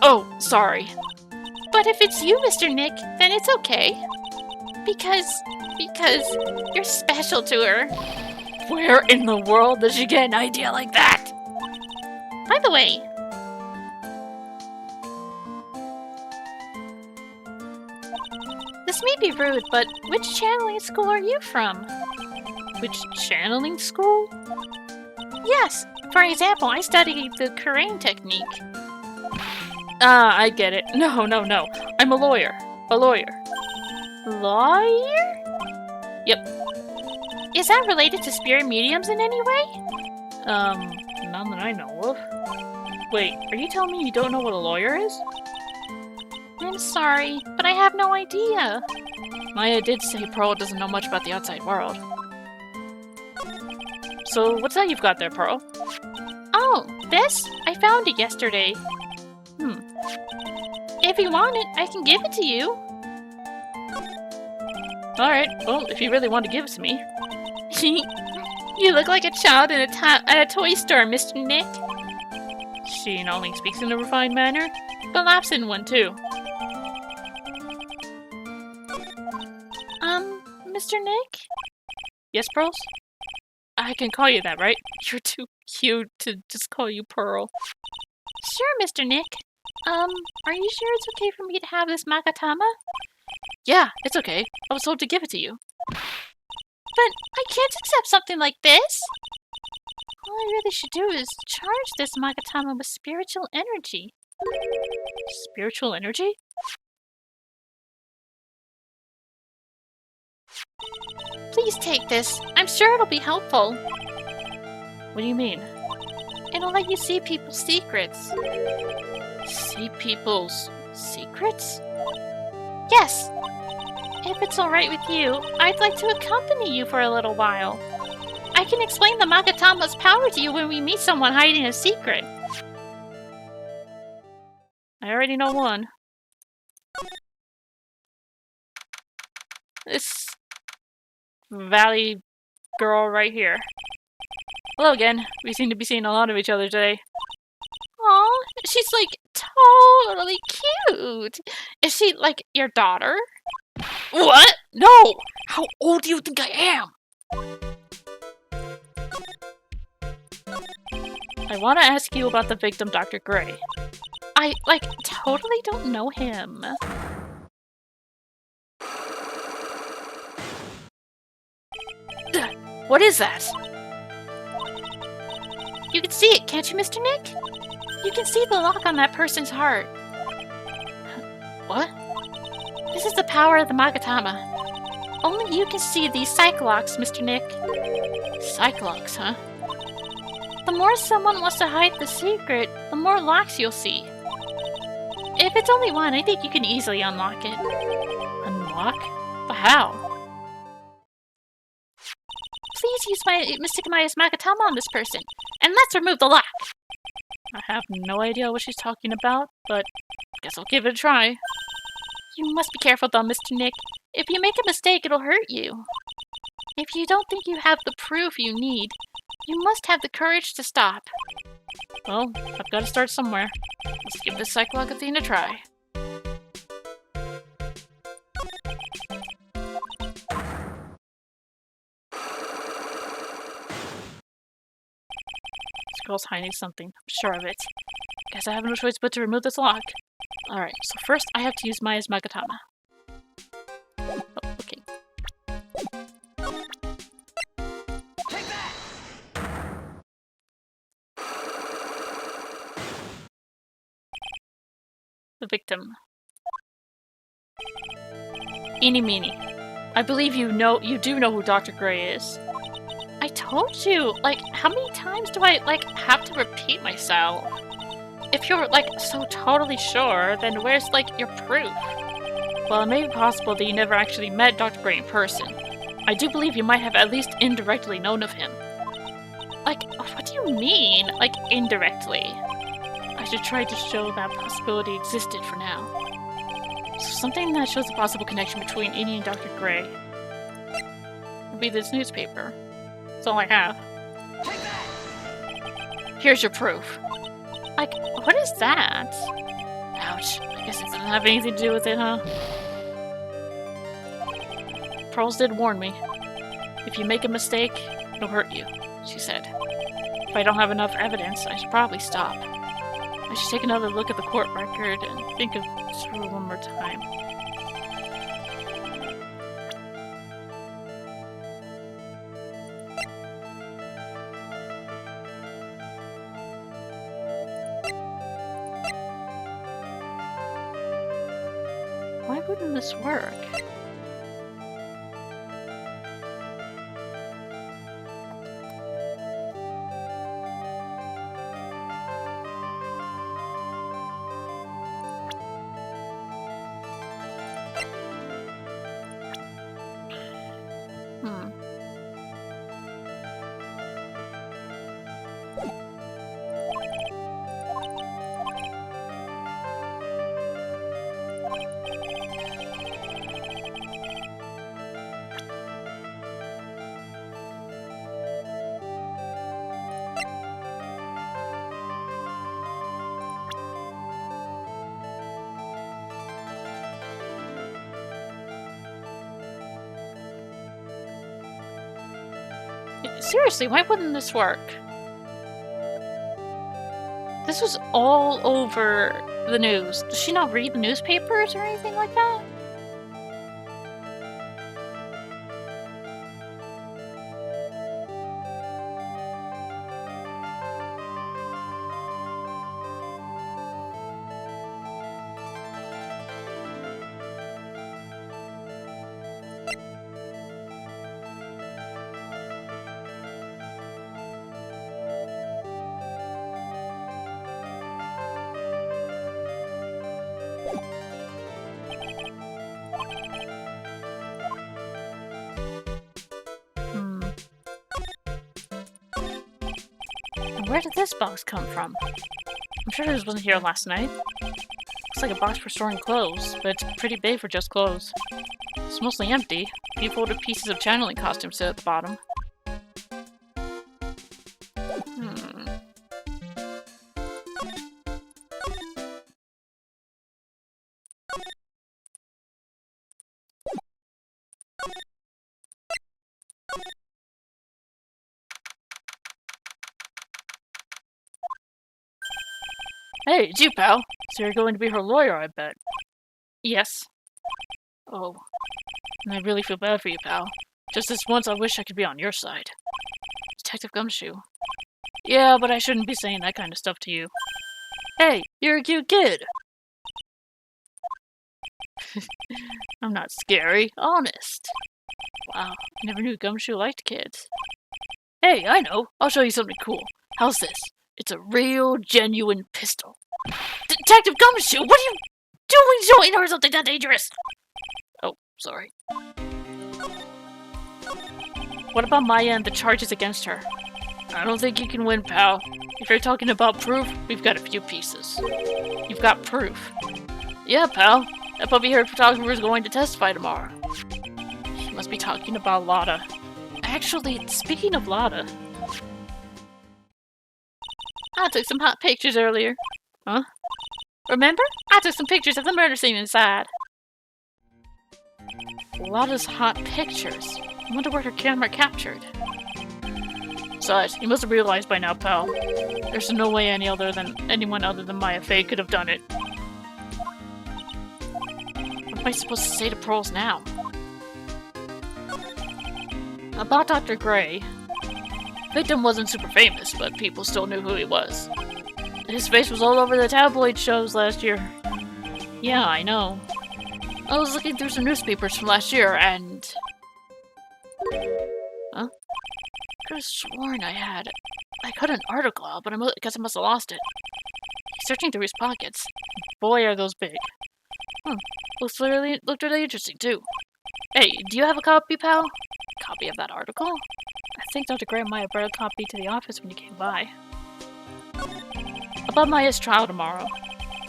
Oh, sorry. But if it's you, Mr. Nick, then it's okay. Because you're special to her. Where in the world does she get an idea like that? By the way, this may be rude, but which channeling school are you from? Which channeling school? Yes, for example, I studied the Korean technique. Ah, I get it. No. I'm a lawyer. Lawyer? Yep. Is that related to spirit mediums in any way? None that I know of. Wait, are you telling me you don't know what a lawyer is? I'm sorry, but I have no idea. Maya did say Pearl doesn't know much about the outside world. So, what's that you've got there, Pearl? Oh, this? I found it yesterday. If you want it, I can give it to you. Alright, well, if you really want to give it to me. You look like a child at a toy store, Mr. Nick. She not only speaks in a refined manner, but laughs in one too. Mr. Nick? Yes, Pearls? I can call you that, right? You're too cute to just call you Pearl. Sure, Mr. Nick. Are you sure it's okay for me to have this Magatama? Yeah, it's okay. I was told to give it to you. But I can't accept something like this! All I really should do is charge this Magatama with spiritual energy. Spiritual energy? Please take this. I'm sure it'll be helpful. What do you mean? It'll let you see people's secrets. See people's secrets? Yes. If it's alright with you, I'd like to accompany you for a little while. I can explain the Magatama's power to you when we meet someone hiding a secret. I already know one. This Valley girl right here. Hello again. We seem to be seeing a lot of each other today. Aw, she's like totally cute. Is she like your daughter? What? No! How old do you think I am? I want to ask you about the victim, Dr. Gray. I, like, totally don't know him. What is that? You can see it, can't you, Mr. Nick? You can see the lock on that person's heart. What? This is the power of the Magatama. Only you can see these Cyclocks, Mr. Nick. Cyclocks, huh? The more someone wants to hide the secret, the more locks you'll see. If it's only one, I think you can easily unlock it. Unlock? But how? Please use my Mystic Maya's Magatama on this person, and let's remove the lock! I have no idea what she's talking about, but guess I'll give it a try. You must be careful though, Mr. Nick. If you make a mistake, it'll hurt you. If you don't think you have the proof you need, you must have the courage to stop. Well, I've got to start somewhere. Let's give this Cyclock thing a try. This girl's hiding something. I'm sure of it. Guess I have no choice but to remove this lock. Alright, so first I have to use Maya's Magatama. Oh, okay. Take that! The victim. Eeny meeny. I believe you do know who Dr. Gray is. I told you! Like, how many times do I, like, have to repeat myself? If you're, like, so totally sure, then where's, like, your proof? Well, it may be possible that you never actually met Dr. Gray in person. I do believe you might have at least indirectly known of him. Like, what do you mean, like, indirectly? I should try to show that possibility existed for now. So something that shows a possible connection between Innie and Dr. Gray would be this newspaper. That's all I have. Here's your proof. Like, what is that? Ouch. I guess it doesn't have anything to do with it, huh? Pearls did warn me. If you make a mistake, it'll hurt you, she said. If I don't have enough evidence, I should probably stop. I should take another look at the court record and think of this rule one more time. Why wouldn't this work? Seriously, why wouldn't this work? This was all over the news. Does she not read the newspapers or anything like that? Where did this box come from? I'm sure this wasn't here last night. Looks like a box for storing clothes, but it's pretty big for just clothes. It's mostly empty. A few folded pieces of channeling costumes sit at the bottom. Hey, it's you, pal. So you're going to be her lawyer, I bet. Yes. Oh. And I really feel bad for you, pal. Just this once, I wish I could be on your side. Detective Gumshoe. Yeah, but I shouldn't be saying that kind of stuff to you. Hey, you're a cute kid! I'm not scary, honest. Wow, I never knew Gumshoe liked kids. Hey, I know. I'll show you something cool. How's this? It's a real, genuine pistol. Detective Gumshoe, what are you doing showing her something that dangerous? Oh, sorry. What about Maya and the charges against her? I don't think you can win, pal. If you're talking about proof, we've got a few pieces. You've got proof. Yeah, pal. That puppy-haired photographer is going to testify tomorrow. He must be talking about Lotta. Actually, speaking of Lotta... I took some hot pictures earlier. Huh? Remember? I took some pictures of the murder scene inside. Lotta's hot pictures. I wonder what her camera captured. Besides, you must have realized by now, pal. There's no way anyone other than Maya Fey could have done it. What am I supposed to say to Pearls now? About Dr. Gray. Victim wasn't super famous, but people still knew who he was. His face was all over the tabloid shows last year. Yeah, I know. I was looking through some newspapers from last year, and... Huh? I could have sworn I had an article out, but I guess I must have lost it. He's searching through his pockets. Boy, are those big. Looked really interesting, too. Hey, do you have a copy, pal? Copy of that article? I think Dr. Gray might have brought a copy to the office when you came by. About Maya's trial tomorrow.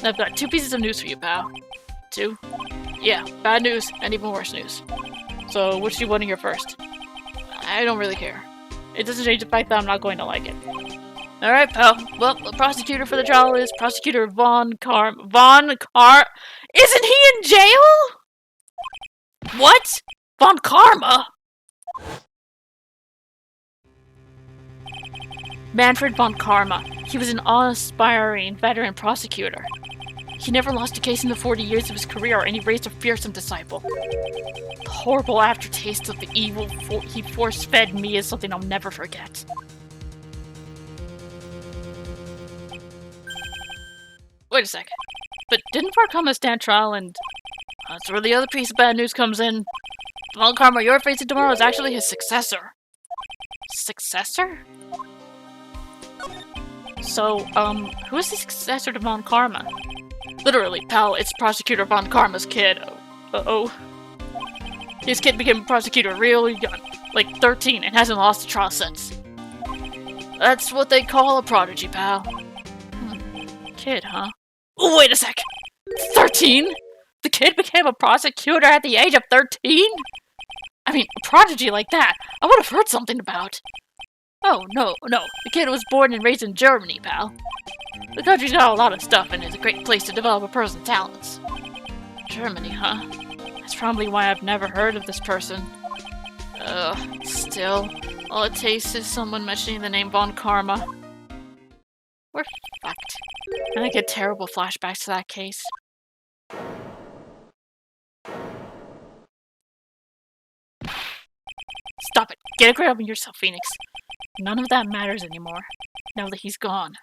I've got 2 pieces of news for you, pal. 2? Yeah, bad news and even worse news. So, which do you want to hear first? I don't really care. It doesn't change the fact that I'm not going to like it. Alright, pal. Well, the prosecutor for the trial is Prosecutor Isn't he in jail? What? Von Karma? Manfred von Karma. He was an aspiring veteran prosecutor. He never lost a case in the 40 years of his career, and he raised a fearsome disciple. The horrible aftertaste of the evil he force-fed me is something I'll never forget. Wait a sec. But didn't Von Karma stand trial and... that's where the other piece of bad news comes in. Von Karma you're facing tomorrow is actually his successor. Successor? So, who is the successor to Von Karma? Literally, pal, it's Prosecutor Von Karma's kid. Uh-oh. His kid became a prosecutor really young, like 13, and hasn't lost a trial since. That's what they call a prodigy, pal. Kid, huh? Oh, wait a sec! 13? The kid became a prosecutor at the age of 13? I mean, a prodigy like that, I would have heard something about. Oh, no. The kid was born and raised in Germany, pal. The country's got a lot of stuff and is a great place to develop a person's talents. Germany, huh? That's probably why I've never heard of this person. Still, all it takes is someone mentioning the name Von Karma. We're fucked. And I get terrible flashbacks to that case. Stop it! Get a grip on yourself, Phoenix. None of that matters anymore, now that he's gone.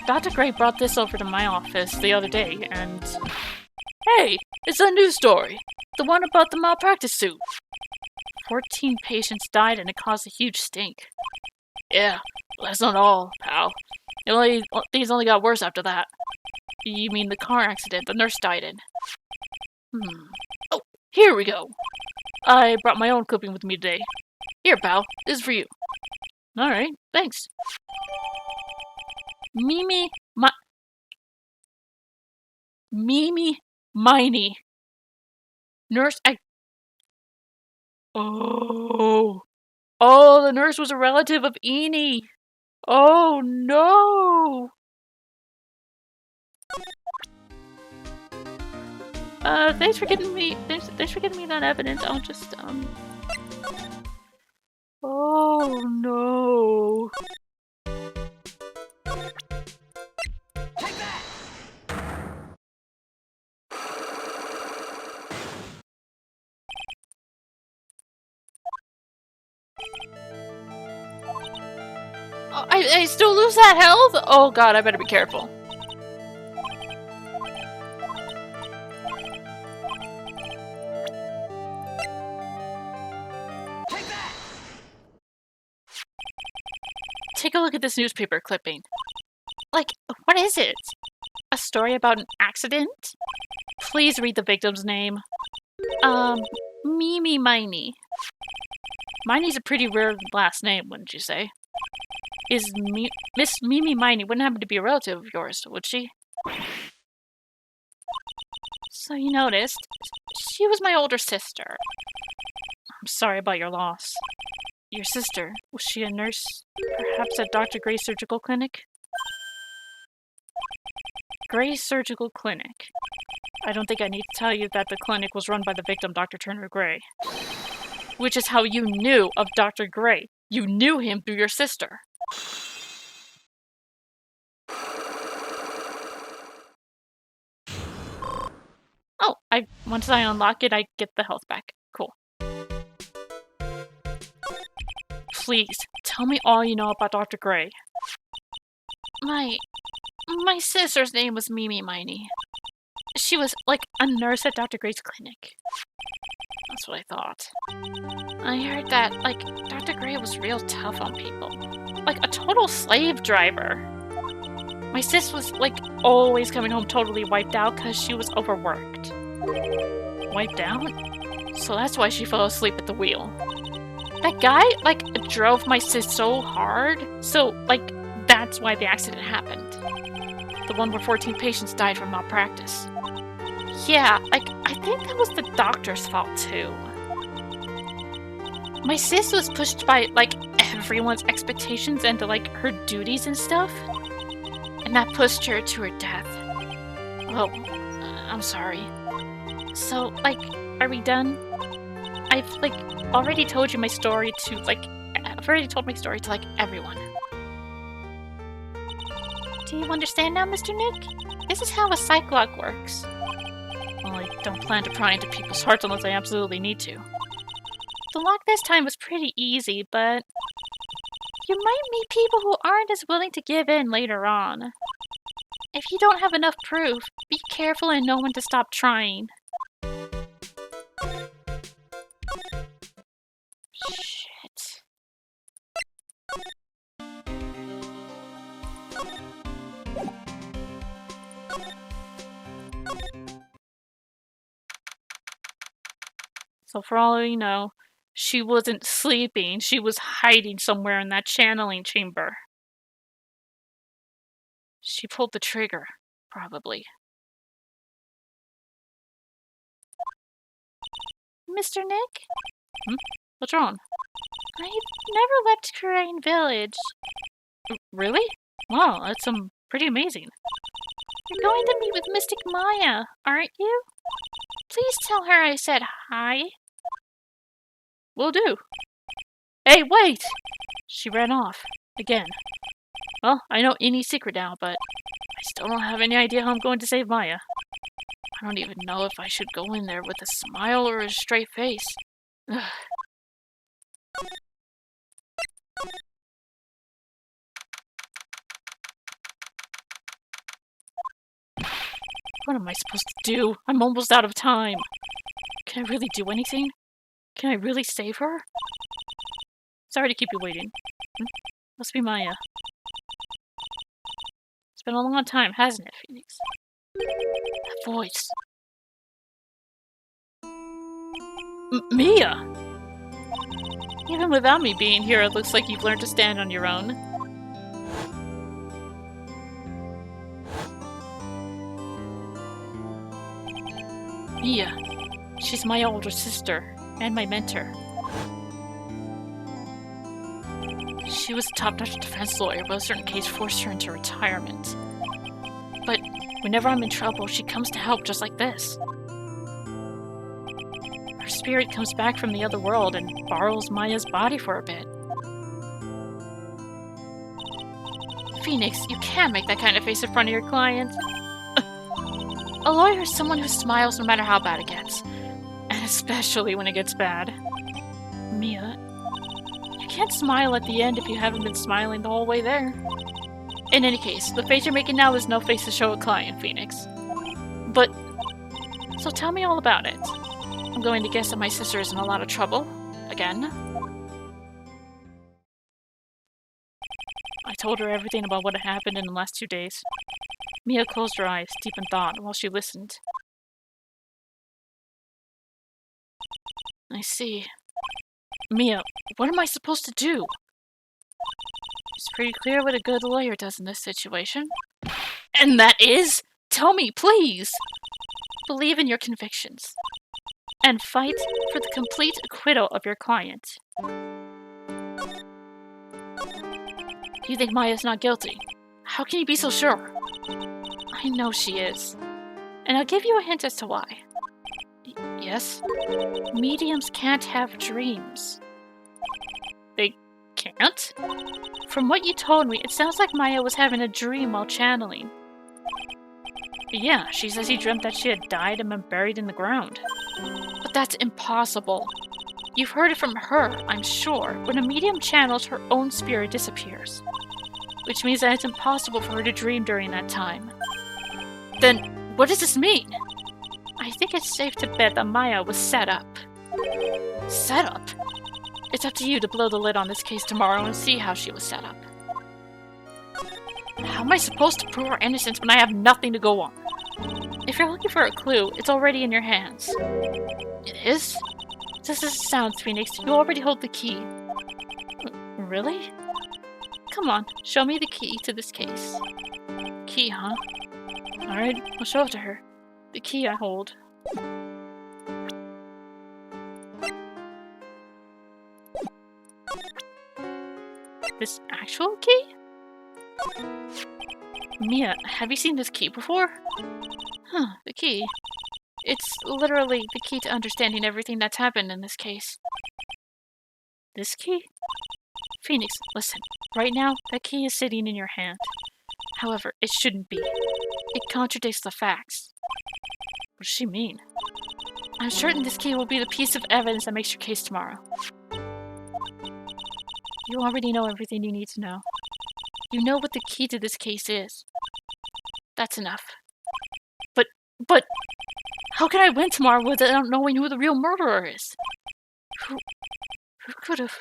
Dr. Gray brought this over to my office the other day, and... Hey! It's a new story! The one about the malpractice suit! 14 patients died and it caused a huge stink. Yeah, that's not all, pal. Things only got worse after that. You mean the car accident the nurse died in? Oh, here we go! I brought my own clipping with me today. Here, pal. This is for you. Alright, thanks. Mimi Miney. Nurse Oh, the nurse was a relative of Eni. Oh no! Thanks for getting me. Thanks for getting me that evidence. I'll just Oh no! Take that! Oh, I still lose that health? Oh god, I better be careful. Take that! Take a look at this newspaper clipping. Like, what is it? A story about an accident? Please read the victim's name. Mimi Miney. Miney's a pretty rare last name, wouldn't you say? Miss Mimi Miney wouldn't happen to be a relative of yours, would she? So you noticed. She was my older sister. I'm sorry about your loss. Your sister, was she a nurse? Perhaps at Dr. Gray's surgical clinic? Gray's surgical clinic. I don't think I need to tell you that the clinic was run by the victim, Dr. Turner Gray. Which is how you knew of Dr. Gray. You knew him through your sister. Oh, once I unlock it, I get the health back. Cool. Please, tell me all you know about Dr. Gray. My sister's name was Mimi Miney. She was, like, a nurse at Dr. Gray's clinic. That's what I thought. I heard that, like, Dr. Gray was real tough on people. Like, a total slave driver. My sis was, like, always coming home totally wiped out because she was overworked. Wiped out? So that's why she fell asleep at the wheel. That guy, like, drove my sis so hard, so, like, that's why the accident happened. The one where 14 patients died from malpractice. Yeah, like, I think that was the doctor's fault, too. My sis was pushed by, like, everyone's expectations and, like, her duties and stuff. And that pushed her to her death. Oh, I'm sorry. So, like, are we done? I've, like, already told you my story to, like, I've already told my story to, like, everyone. Do you understand now, Mr. Nick? This is how a psych lock works. Well, I don't plan to pry into people's hearts unless I absolutely need to. The lock this time was pretty easy, but you might meet people who aren't as willing to give in later on. If you don't have enough proof, be careful and know when to stop trying. Shit. So for all we know, she wasn't sleeping, she was hiding somewhere in that channeling chamber. She pulled the trigger, probably. Mr. Nick? What's wrong? I've never left Crane Village. Really? Wow, that's pretty amazing. You're going to meet with Mystic Maya, aren't you? Please tell her I said hi. Will do. Hey, wait! She ran off. Again. Well, I know Innie's secret now, but I still don't have any idea how I'm going to save Maya. I don't even know if I should go in there with a smile or a straight face. Ugh. What am I supposed to do? I'm almost out of time. Can I really do anything? Can I really save her? Sorry to keep you waiting. Must be Maya. It's been a long time, hasn't it, Phoenix? That voice. Mia! Even without me being here, it looks like you've learned to stand on your own. Mia. She's my older sister, and my mentor. She was a top-notch defense lawyer, but a certain case forced her into retirement. But whenever I'm in trouble, she comes to help just like this. Her spirit comes back from the other world and borrows Maya's body for a bit. Phoenix, you can't make that kind of face in front of your client. A lawyer is someone who smiles no matter how bad it gets. And especially when it gets bad. Mia, you can't smile at the end if you haven't been smiling the whole way there. In any case, the face you're making now is no face to show a client, Phoenix. But, so tell me all about it. I'm going to guess that my sister is in a lot of trouble. Again. I told her everything about what had happened in the last 2 days. Mia closed her eyes, deep in thought, while she listened. I see. Mia, what am I supposed to do? It's pretty clear what a good lawyer does in this situation. And that is? Tell me, please! Believe in your convictions. And fight for the complete acquittal of your client. You think Maya's not guilty? How can you be so sure? I know she is. And I'll give you a hint as to why. Yes? Mediums can't have dreams. They can't? From what you told me, it sounds like Maya was having a dream while channeling. Yeah, she says he dreamt that she had died and been buried in the ground. But that's impossible. You've heard it from her, I'm sure. When a medium channels, her own spirit disappears. Which means that it's impossible for her to dream during that time. Then, what does this mean? I think it's safe to bet that Maya was set up. Set up? It's up to you to blow the lid on this case tomorrow and see how she was set up. How am I supposed to prove her innocence when I have nothing to go on? If you're looking for a clue, it's already in your hands. It is? Just as it sounds, Phoenix, you already hold the key. Really? Come on, show me the key to this case. Key, huh? Alright, I'll show it to her. The key I hold. This actual key? Mia, have you seen this key before? Huh, the key. It's literally the key to understanding everything that's happened in this case. This key? Phoenix, listen. Right now, that key is sitting in your hand. However, it shouldn't be. It contradicts the facts. What does she mean? I'm certain this key will be the piece of evidence that makes your case tomorrow. You already know everything you need to know. You know what the key to this case is. That's enough. But, how can I win tomorrow without knowing who the real murderer is? Who could have?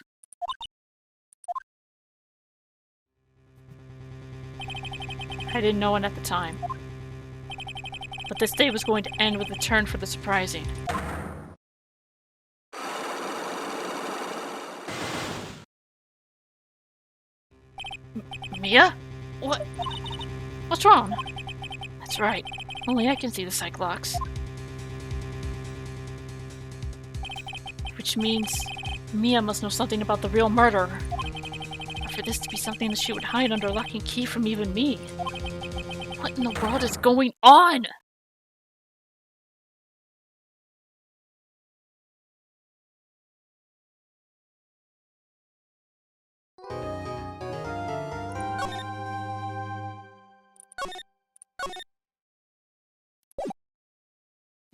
I didn't know it at the time. But this day was going to end with a turn for the surprising. Mia? What's wrong? That's right. Only I can see the Cyclops. Which means Mia must know something about the real murderer. Or for this to be something that she would hide under lock and key from even me. What in the world is going on?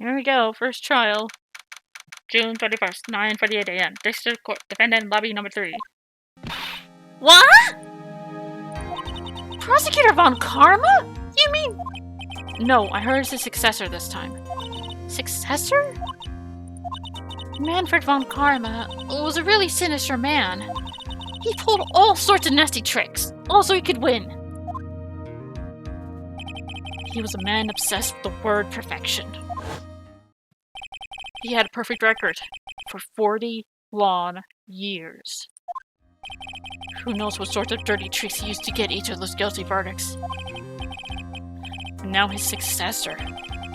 Here we go, first trial. June 21st, 9:48 a.m. District Court, defendant lobby number 3. What? Prosecutor Von Karma? You mean... No, I heard it's a successor this time. Successor? Manfred Von Karma was a really sinister man. He pulled all sorts of nasty tricks, all so he could win. He was a man obsessed with the word perfection. He had a perfect record for 40 long years. Who knows what sorts of dirty tricks he used to get each of those guilty verdicts. And now his successor.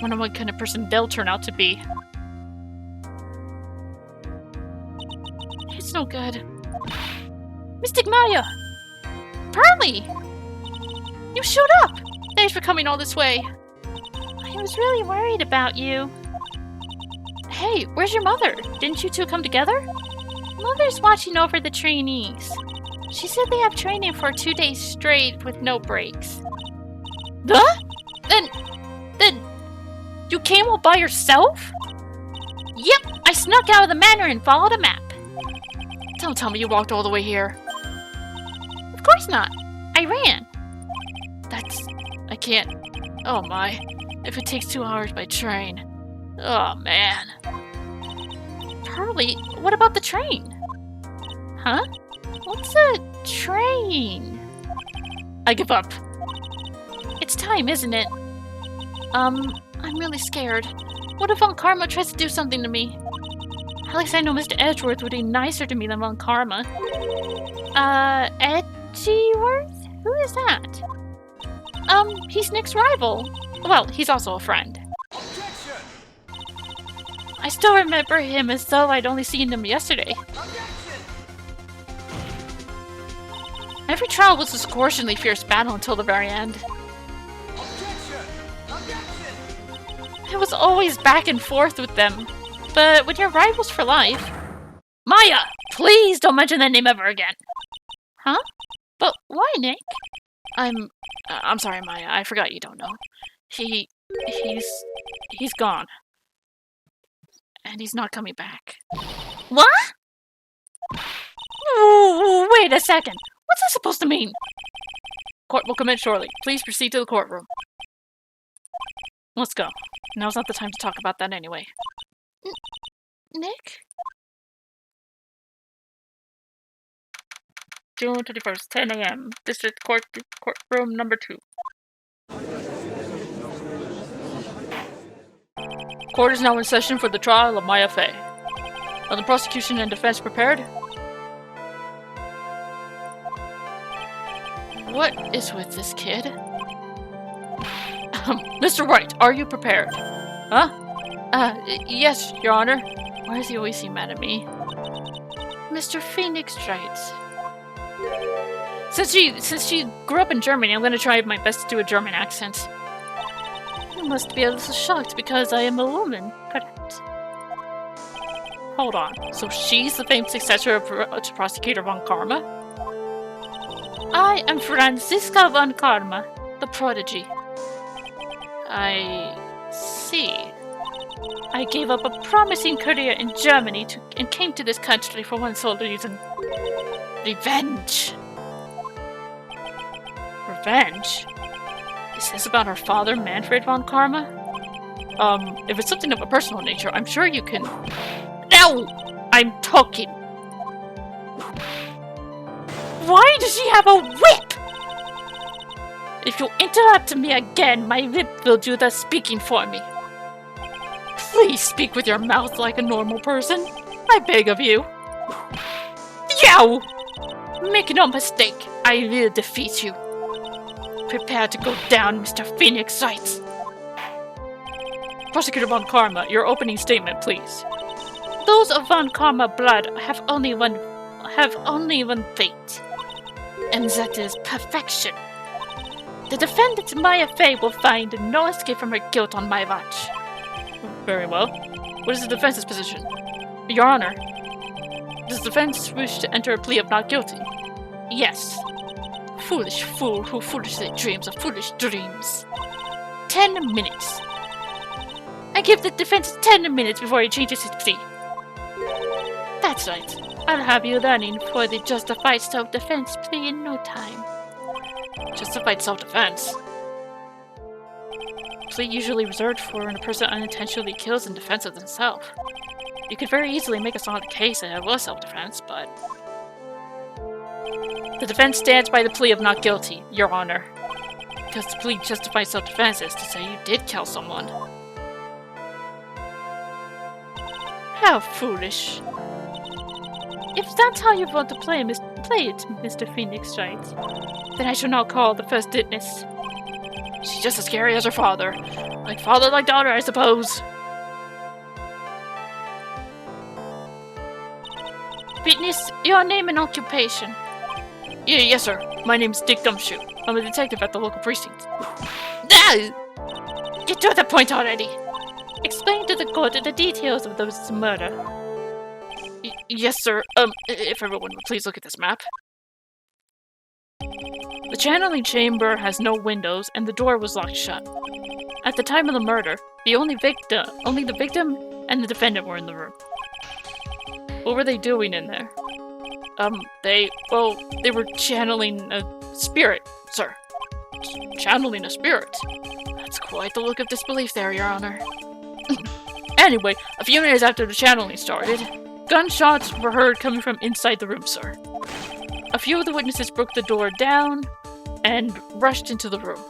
Wonder what kind of person they'll turn out to be. It's no good. Mystic Maya! Pearly! You showed up! Thanks for coming all this way. I was really worried about you. Hey, where's your mother? Didn't you two come together? Mother's watching over the trainees. She said they have training for 2 days straight with no breaks. Huh? Then, you came all by yourself? Yep, I snuck out of the manor and followed a map. Don't tell me you walked all the way here. Of course not. I ran. I can't. Oh my. If it takes 2 hours by train. Oh man. Pearly, what about the train? Huh? What's a train? I give up. It's time, isn't it? I'm really scared. What if Von Karma tries to do something to me? At least I know Mr. Edgeworth would be nicer to me than Von Karma. Edgeworth? Who is that? He's Nick's rival. Well, he's also a friend. Objection! I still remember him as though I'd only seen him yesterday. Objection! Every trial was a scorchingly fierce battle until the very end. Objection! Objection! It was always back and forth with them. But when you're rivals for life... Maya! Please don't mention that name ever again! Huh? But why, Nick? I'm sorry, Maya. I forgot you don't know. He's gone. And he's not coming back. What? Ooh, wait a second. What's that supposed to mean? Court will commence shortly. Please proceed to the courtroom. Let's go. Now's not the time to talk about that anyway. Nick? June 21st, 10 a.m. District Courtroom number 2. Court is now in session for the trial of Maya Fey. Are the prosecution and defense prepared? What is with this kid? Mr. Wright, are you prepared? Huh? Yes, Your Honor. Why does he always seem mad at me? Mr. Phoenix Wright. Since she grew up in Germany, I'm gonna try my best to do a German accent. You must be a little shocked because I am a woman, correct? Hold on. So she's the famed successor to Prosecutor von Karma? I am Franziska von Karma, the prodigy. I see. I gave up a promising career in Germany and came to this country for one sole reason. Revenge. Revenge? Is this about her father, Manfred von Karma? If it's something of a personal nature, I'm sure you can... No! I'm talking! Why does she have a whip? If you interrupt me again, my whip will do the speaking for me. Please speak with your mouth like a normal person. I beg of you. Yow! Make no mistake, I will defeat you. Prepare to go down, Mr. Phoenix Wright. Prosecutor von Karma, your opening statement, please. Those of von Karma blood have only one fate, and that is perfection. The defendant Maya Fey will find no escape from her guilt on my watch. Very well. What is the defense's position? Your Honor, does the defense wish to enter a plea of not guilty? Yes. Foolish fool who foolishly dreams of foolish dreams. 10 minutes. I give the defense 10 minutes before he changes his plea. That's right. I'll have you learning for the justified self-defense plea in no time. Justified self-defense? Plea usually reserved for when a person unintentionally kills in defense of themselves. You could very easily make a solid case that it was self-defense, but... The defense stands by the plea of not guilty, Your Honor. Because the plea justifies self-defense is to say you did kill someone. How foolish. If that's how you want to play it, Mr. Phoenix Wright, then I shall now call the first witness. She's just as scary as her father. Like father, like daughter, I suppose. Witness, your name and occupation. Yes, sir. My name's Dick Gumshoe. I'm a detective at the local precinct. Get to the point already. Explain to the court the details of this murder. Yes, sir. If everyone would please look at this map. The channeling chamber has no windows, and the door was locked shut. At the time of the murder, only the victim and the defendant were in the room. What were they doing in there? They were channeling a spirit, sir. Channeling a spirit? That's quite the look of disbelief there, Your Honor. Anyway, a few minutes after the channeling started, gunshots were heard coming from inside the room, sir. A few of the witnesses broke the door down and rushed into the room.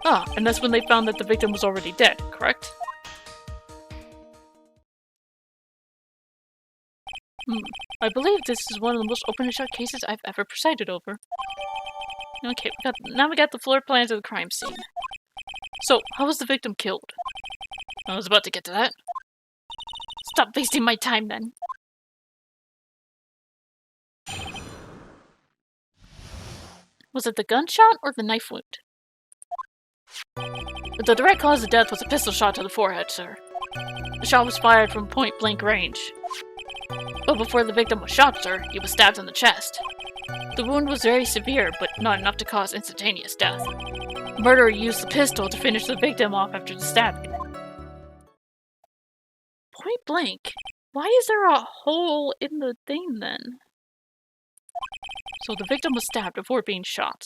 Ah, and that's when they found that the victim was already dead, correct? I believe this is one of the most open and shut cases I've ever presided over. Okay, now we got the floor plans of the crime scene. So, how was the victim killed? I was about to get to that. Stop wasting my time, then. Was it the gunshot or the knife wound? The direct cause of death was a pistol shot to the forehead, sir. The shot was fired from point-blank range. But before the victim was shot, sir, he was stabbed in the chest. The wound was very severe, but not enough to cause instantaneous death. The murderer used the pistol to finish the victim off after the stabbing. Point blank? Why is there a hole in the thing, then? So the victim was stabbed before being shot.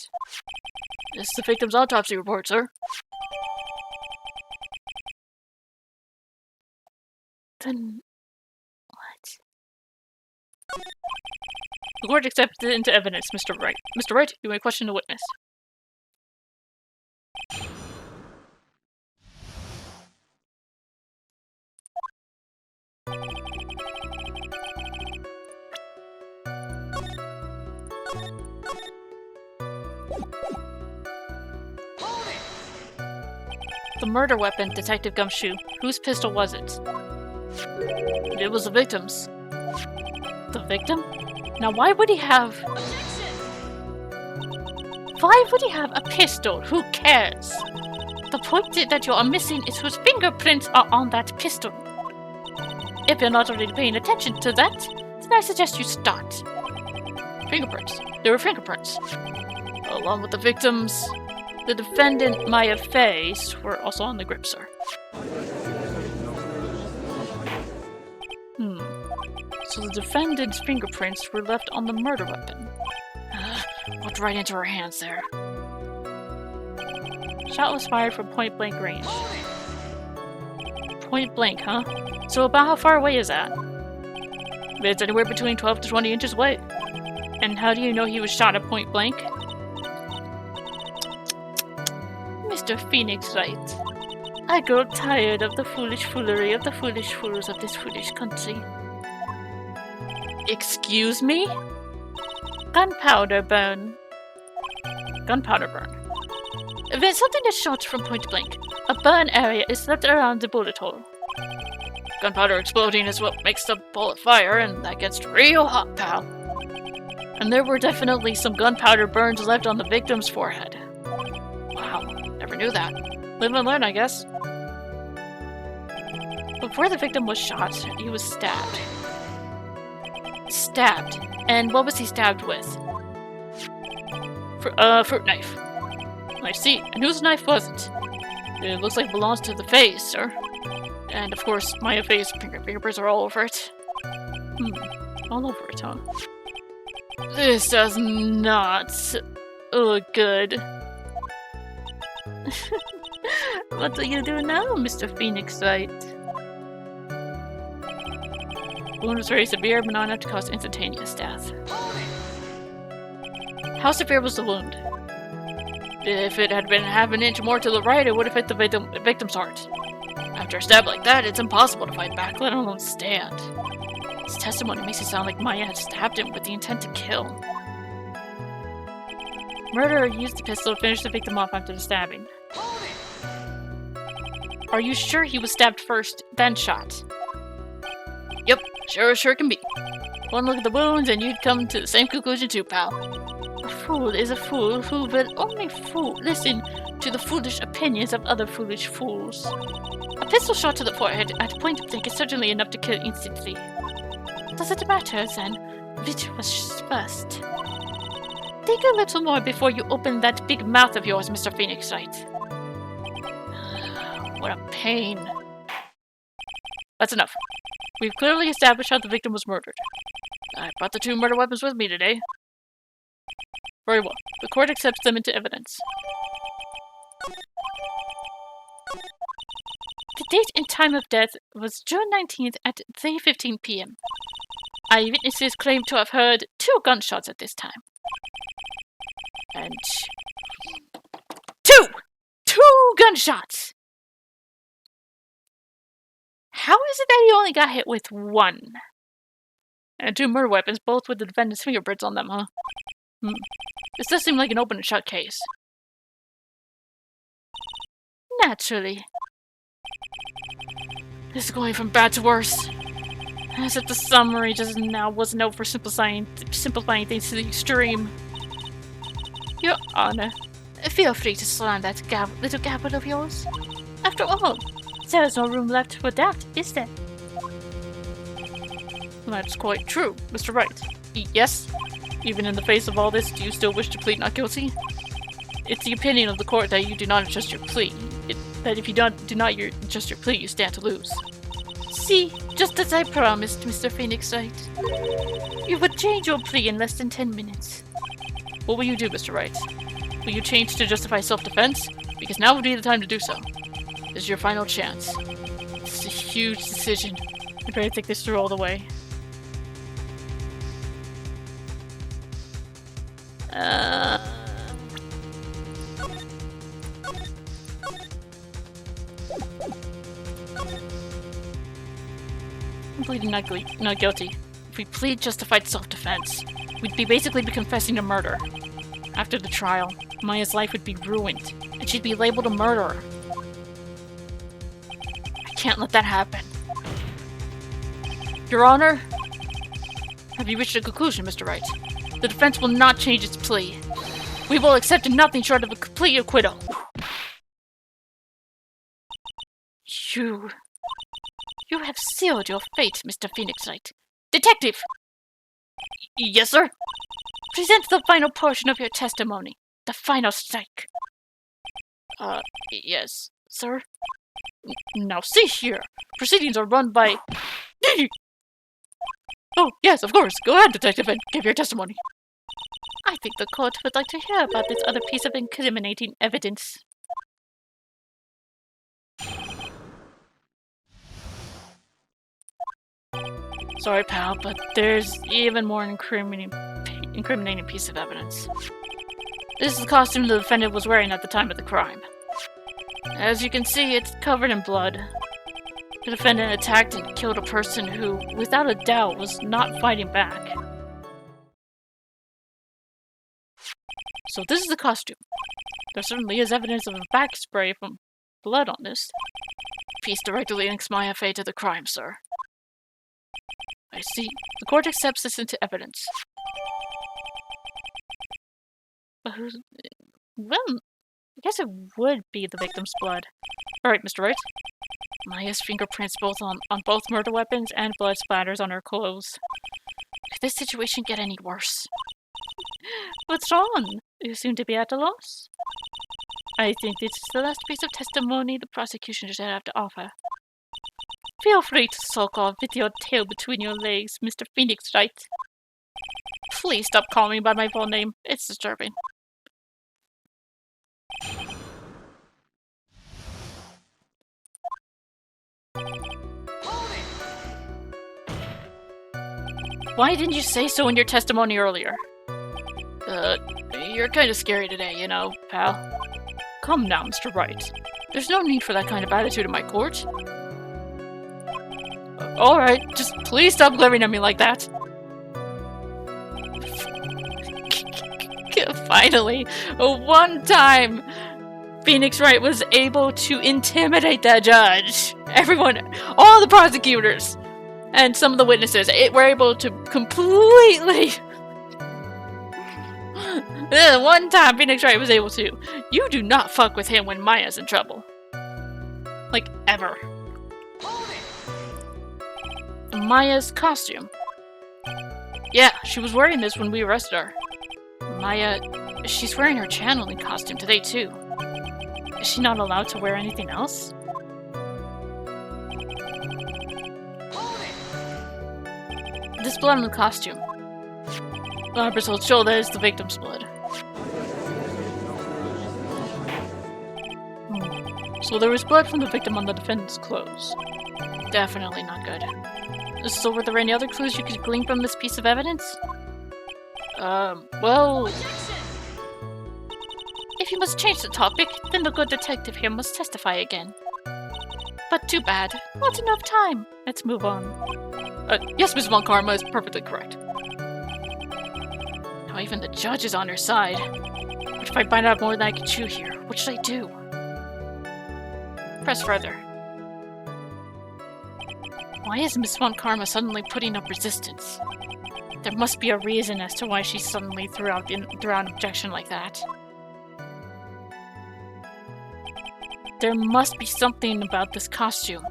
This is the victim's autopsy report, sir. Then... what? The court accepted into evidence, Mr. Wright. Mr. Wright, you may question the witness. The murder weapon, Detective Gumshoe. Whose pistol was it? It was the victim's. The victim? Now why would he have... Objection! Why would he have a pistol? Who cares? The point that you are missing is whose fingerprints are on that pistol. If you're not already paying attention to that, then I suggest you start. Fingerprints. There were fingerprints. Along with the victims, the defendant Maya Face were also on the grip, sir. So the defendant's fingerprints were left on the murder weapon. Walked right into her hands there. Shot was fired from point-blank range. Point-blank, huh? So about how far away is that? It's anywhere between 12 to 20 inches away. And how do you know he was shot at point-blank? Mr. Phoenix Wright, I grow tired of the foolish foolery of the foolish fools of this foolish country. Excuse me? Gunpowder burn. Gunpowder burn. When something is shot from point blank, a burn area is left around the bullet hole. Gunpowder exploding is what makes the bullet fire, and that gets real hot, pal. And there were definitely some gunpowder burns left on the victim's forehead. Wow, never knew that. Live and learn, I guess. Before the victim was shot, he was stabbed. Stabbed. And what was he stabbed with? Fruit knife. I see. And whose knife was it? It looks like it belongs to the face, sir. And of course, my face fingerprints are all over it. All over it, huh? This does not look good. What do you do now, Mr. Phoenix Wright? The wound was very severe, but not enough to cause instantaneous death. How severe was the wound? If it had been half an inch more to the right, it would have hit the victim's heart. After a stab like that, it's impossible to fight back, let alone stand. His testimony makes it sound like Maya had stabbed him with the intent to kill. Murderer used the pistol to finish the victim off after the stabbing. Are you sure he was stabbed first, then shot? Yep, sure can be. One look at the wounds and you'd come to the same conclusion too, pal. A fool is a fool who will only listen to the foolish opinions of other foolish fools. A pistol shot to the forehead at point blank is certainly enough to kill instantly. Does it matter, then, which was first? Think a little more before you open that big mouth of yours, Mr. Phoenix Wright. What a pain. That's enough. We've clearly established how the victim was murdered. I brought the two murder weapons with me today. Very well. The court accepts them into evidence. The date and time of death was June 19th at 3:15 p.m. Eyewitnesses claim to have heard 2 gunshots at this time. And... 2 gunshots! How is it that he only got hit with 1? And 2 murder weapons, both with the defendant's fingerprints on them, huh? This does seem like an open and shut case. Naturally. This is going from bad to worse. As if the summary just now wasn't out for simplifying things to the extreme. Your Honor, feel free to slam that little gavel of yours. After all, there is no room left for doubt, is there? That's quite true, Mr. Wright. Yes? Even in the face of all this, do you still wish to plead not guilty? It's the opinion of the court that you do not adjust your plea. That if you do not adjust your plea, you stand to lose. See, just as I promised, Mr. Phoenix Wright. You would change your plea in less than 10 minutes. What will you do, Mr. Wright? Will you change to justify self-defense? Because now would be the time to do so. This is your final chance. This is a huge decision. I better think this through all the way. I'm pleading not guilty. If we plead justified self-defense, we'd basically be confessing a murder. After the trial, Maya's life would be ruined, and she'd be labeled a murderer. I can't let that happen. Your Honor, have you reached a conclusion, Mr. Wright? The defense will not change its plea. We will accept nothing short of a complete acquittal. You have sealed your fate, Mr. Phoenix Wright. Detective! Yes, sir? Present the final portion of your testimony. The final strike. Yes, sir? Now see here. Proceedings are run by... Oh, yes, of course. Go ahead, detective, and give your testimony. I think the court would like to hear about this other piece of incriminating evidence. Sorry, pal, but there's even more incriminating piece of evidence. This is the costume the defendant was wearing at the time of the crime. As you can see, it's covered in blood. The defendant attacked and killed a person who, without a doubt, was not fighting back. So this is the costume. There certainly is evidence of a back spray from blood on this. Piece directly links my fate to the crime, sir. I see. The court accepts this into evidence. But who's... Well, I guess it would be the victim's blood. Alright, Mr. Wright. Maya's fingerprints on both murder weapons and blood splatters on her clothes. Could this situation get any worse? What's wrong? You seem to be at a loss. I think this is the last piece of testimony the prosecution should have to offer. Feel free to sulk off with your tail between your legs, Mr. Phoenix Wright. Please stop calling me by my full name. It's disturbing. Why didn't you say so in your testimony earlier? You're kind of scary today, you know, pal. Come now, Mr. Wright. There's no need for that kind of attitude in my court. Alright, just please stop glaring at me like that. Finally, one time, Phoenix Wright was able to intimidate that judge. Everyone, all the prosecutors, and some of the witnesses were able to completely... One time Phoenix Wright was able to. You do not fuck with him when Maya's in trouble. Like, ever. Maya's costume. Yeah, she was wearing this when we arrested her. Maya, she's wearing her channeling costume today too. Is she not allowed to wear anything else? This blood on the costume. Lab results show that it's the victim's blood. So there was blood from the victim on the defendant's clothes. Definitely not good. So were there any other clues you could glean from this piece of evidence? Well... If you must change the topic, then the good detective here must testify again. But too bad. Not enough time. Let's move on. Yes, Ms. Von Karma is perfectly correct. Now even the judge is on her side. What if I find out more than I can chew here? What should I do? Press further. Why is Ms. Von Karma suddenly putting up resistance? There must be a reason as to why she suddenly threw out an objection like that. There must be something about this costume.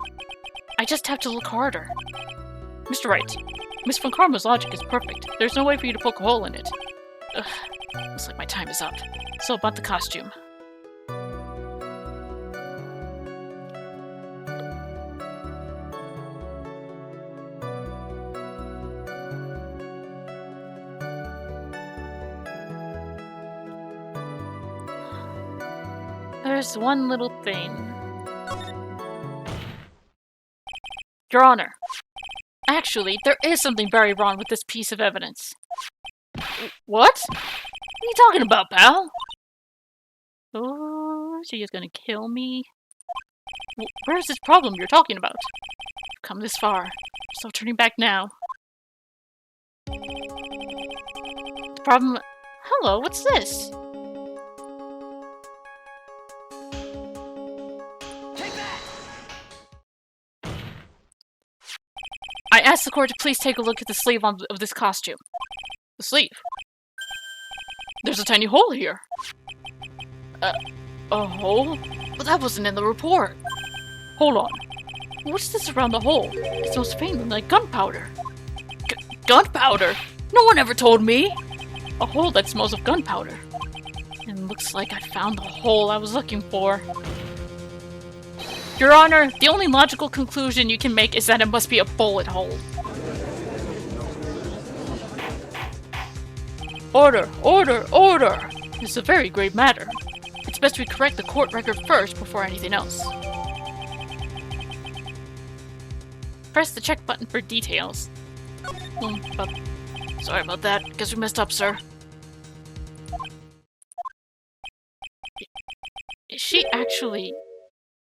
I just have to look harder. Mr. Wright, Ms. Von Karma's logic is perfect. There's no way for you to poke a hole in it. Ugh, looks like my time is up. So about the costume. There's one little thing. Your Honor, actually, there is something very wrong with this piece of evidence. What? What are you talking about, pal? Oh, she is gonna kill me. Where's this problem you're talking about? You've come this far, so turning back now. The problem... Hello, what's this? I asked the court to please take a look at the sleeve of this costume. The sleeve? There's a tiny hole here. A hole? But that wasn't in the report. Hold on. What's this around the hole? It smells faintly like gunpowder. Gunpowder? No one ever told me! A hole that smells of gunpowder. And looks like I found the hole I was looking for. Your Honor, the only logical conclusion you can make is that it must be a bullet hole. Order! Order! Order! This is a very grave matter. It's best we correct the court record first before anything else. Press the check button for details. Sorry about that. Guess we messed up, sir. Is she actually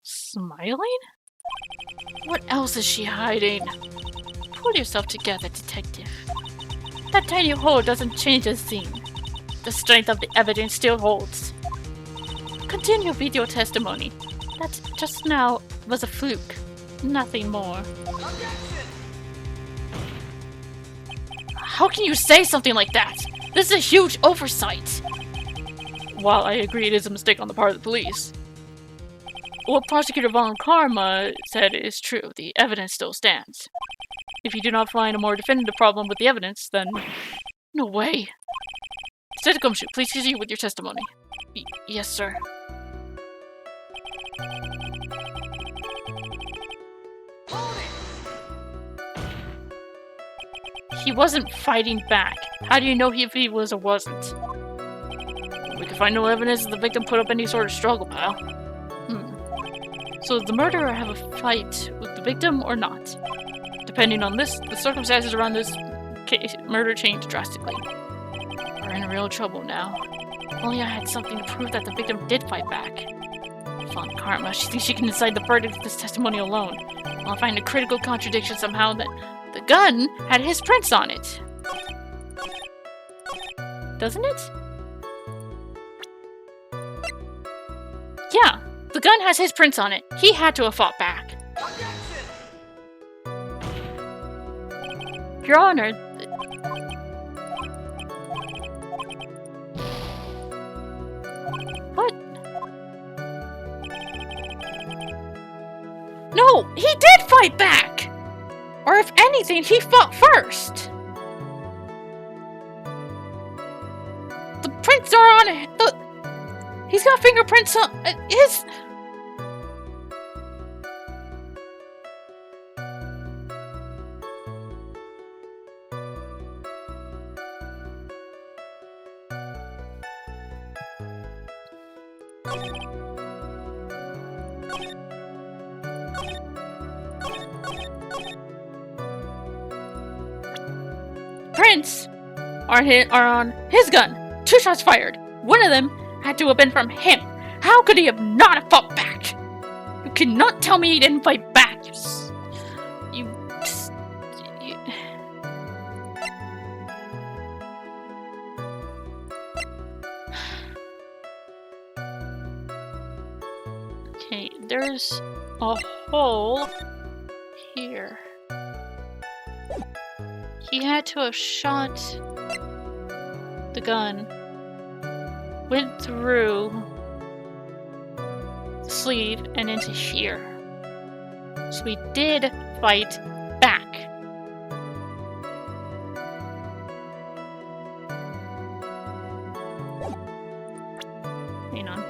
smiling? What else is she hiding? Pull yourself together, detective. That tiny hole doesn't change the scene. The strength of the evidence still holds. Continue with your testimony. That just now was a fluke. Nothing more. How can you say something like that? This is a huge oversight. While I agree it is a mistake on the part of the police, what Prosecutor Von Karma said is true. The evidence still stands. If you do not find a more definitive problem with the evidence, then no way. Detective Gumshoe, please continue with your testimony. Yes, sir. He wasn't fighting back. How do you know if he was or wasn't? We can find no evidence that the victim put up any sort of struggle, pal. So did the murderer have a fight with the victim or not? Depending on this, the circumstances around this case, murder changed drastically. We're in real trouble now. If only I had something to prove that the victim did fight back. Von Karma, she thinks she can decide the verdict with this testimony alone. I'll find a critical contradiction somehow that the gun had his prints on it. Doesn't it? Yeah, the gun has his prints on it. He had to have fought back. Your Honor, what? No, he did fight back! Or if anything, he fought first! The prints are on it! He's got fingerprints on his... Prints are on his gun. 2 shots fired. One of them had to have been from him. How could he have not fought back? You cannot tell me he didn't fight back. You... Okay, there's a hole here. He had to have shot the gun, went through the sleeve and into here. So he did fight back. Hang on.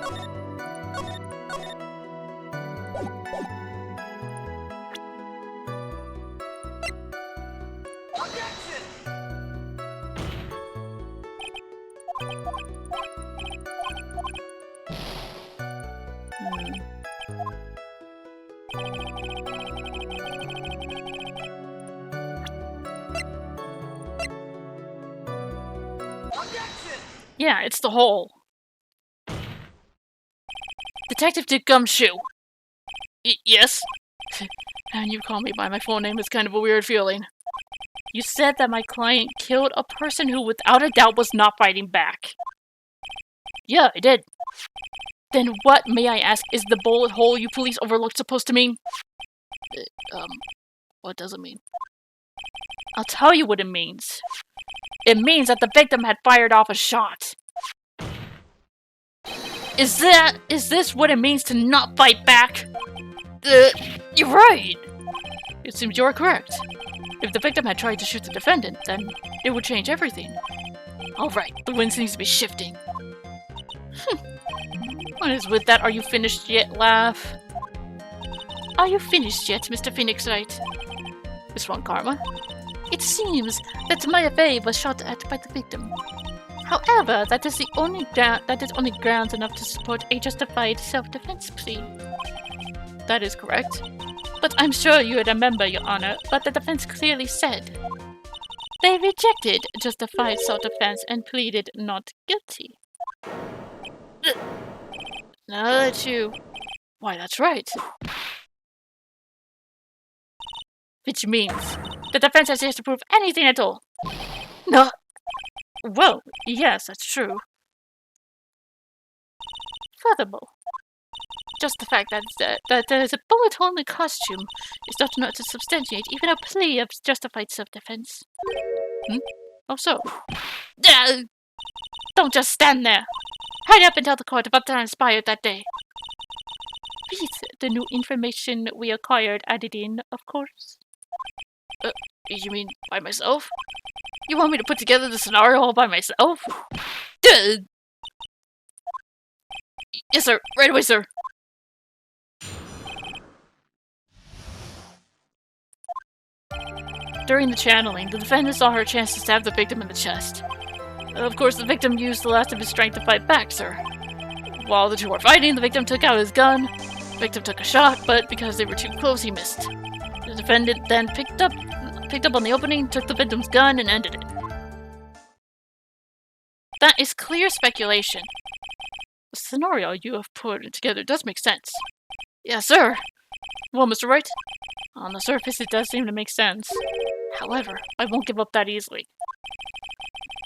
Yeah, it's the hole. Detective Dick Gumshoe. Yes? And you call me by my full name is kind of a weird feeling. You said that my client killed a person who without a doubt was not fighting back. Yeah, I did. Then what, may I ask, is the bullet hole you police overlooked supposed to mean? What does it mean? I'll tell you what it means. It means that the victim had fired off a shot. Is this what it means to not fight back? You're right! It seems you're correct. If the victim had tried to shoot the defendant, then it would change everything. Alright, the wind seems to be shifting. What is with that "are you finished yet" laugh? Are you finished yet, Mr. Phoenix Wright? Miss Von Karma? It seems that Maya Fey was shot at by the victim. However, that is only grounds enough to support a justified self-defense plea. That is correct. But I'm sure you would remember, Your Honor, what the defense clearly said. They rejected justified self-defense and pleaded not guilty. Now that you... Why, that's right. Which means the defense has yet to prove anything at all. No. Well, yes, that's true. Furthermore, just the fact that there is a bullet hole in the costume is not enough to substantiate even a plea of justified self-defense. Oh, so? Don't just stand there. Hurry up and tell the court what transpired that day. With the new information we acquired added in, of course. You mean by myself? You want me to put together the scenario all by myself? Yes, sir. Right away, sir. During the channeling, the defendant saw her chance to stab the victim in the chest. Of course, the victim used the last of his strength to fight back, sir. While the two were fighting, the victim took out his gun. The victim took a shot, but because they were too close, he missed. The defendant then picked up on the opening, took the victim's gun, and ended it. That is clear speculation. The scenario you have put together does make sense. Yes, sir. Well, Mr. Wright, on the surface it does seem to make sense. However, I won't give up that easily.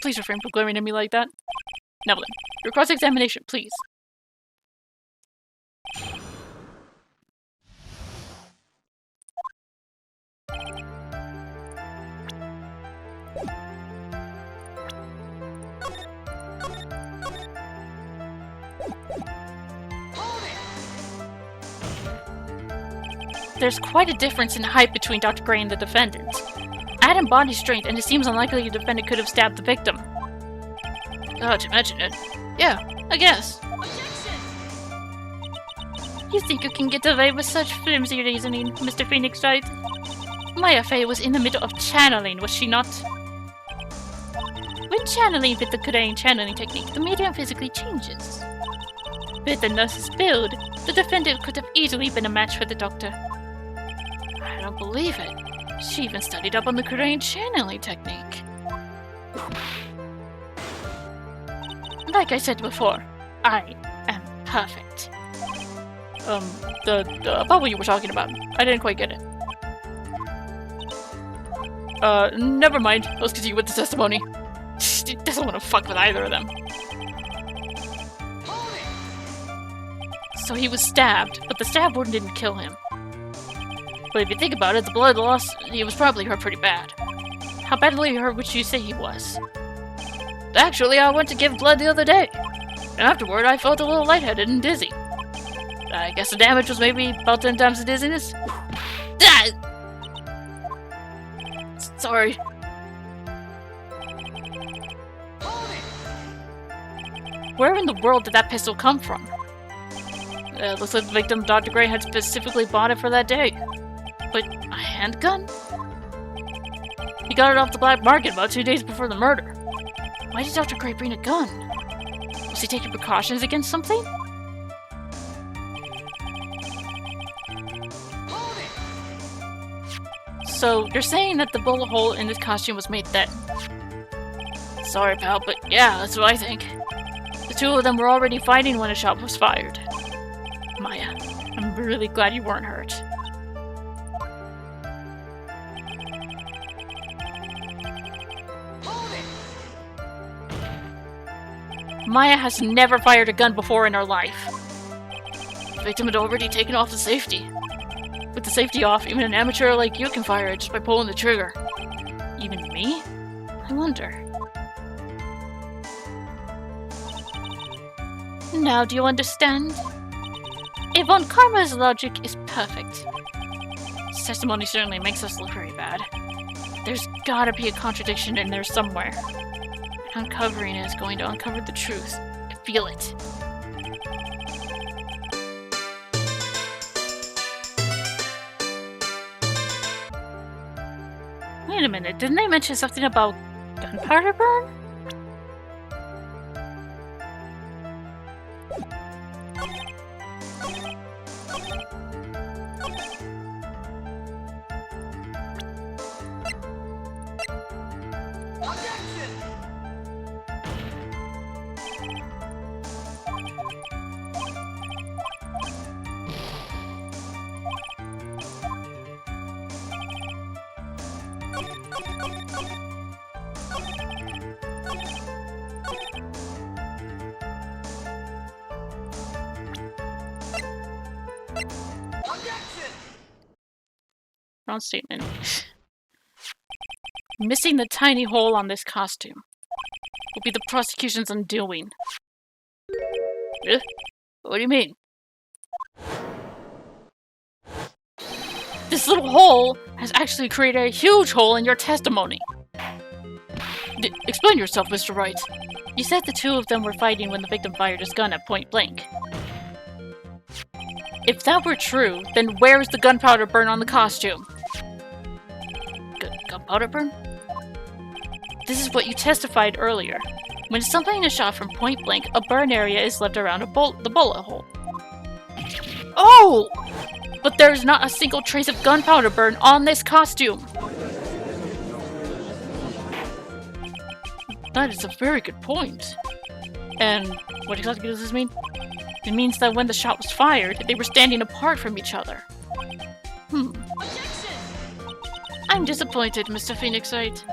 Please refrain from glaring at me like that. Now then, your cross-examination, please. There's quite a difference in height between Dr. Gray and the defendant. Add in body strength, and it seems unlikely the defendant could have stabbed the victim. Oh, to mention it. Yeah, I guess. Objection! You think you can get away with such flimsy reasoning, Mr. Phoenix Wright? Maya Fey was in the middle of channeling, was she not? When channeling with the Kurain channeling technique, the medium physically changes. With the nurse's build, the defendant could have easily been a match for the doctor. I don't believe it. She even studied up on the Kurain channeling technique. Like I said before, I am perfect. About what you were talking about. I didn't quite get it. Never mind. Let's continue with the testimony. He doesn't want to fuck with either of them. So he was stabbed, but the stab wound didn't kill him. But if you think about it, the blood loss, he was probably hurt pretty bad. How badly hurt would you say he was? Actually, I went to give blood the other day. And afterward, I felt a little lightheaded and dizzy. I guess the damage was maybe about 10 times the dizziness. Sorry. Where in the world did that pistol come from? Looks like the victim, Dr. Gray, had specifically bought it for that day. But a handgun? He got it off the black market about 2 days before the murder. Why did Dr. Gray bring a gun? Was he taking precautions against something? So, you're saying that the bullet hole in this costume was made then? Sorry, pal, but yeah, that's what I think. The two of them were already fighting when a shot was fired. Maya, I'm really glad you weren't hurt. Maya has never fired a gun before in her life. The victim had already taken off the safety. With the safety off, even an amateur like you can fire it just by pulling the trigger. Even me? I wonder. Now do you understand? Yvonne Karma's logic is perfect. This testimony certainly makes us look very bad. There's gotta be a contradiction in there somewhere. Uncovering it is going to uncover the truth. I feel it. Wait a minute, didn't they mention something about gunpowder burn? Wrong statement. Missing the tiny hole on this costume will be the prosecution's undoing. Eh? What do you mean? This little hole has actually created a huge hole in your testimony. Explain yourself, Mr. Wright. You said the two of them were fighting when the victim fired his gun at point blank. If that were true, then where is the gunpowder burn on the costume? Gunpowder burn? This is what you testified earlier. When something is shot from point blank, a burn area is left around the bullet hole. Oh! But there's not a single trace of gunpowder burn on this costume! That is a very good point. And what exactly does this mean? It means that when the shot was fired, they were standing apart from each other. I'm disappointed, Mr. Phoenix Wright.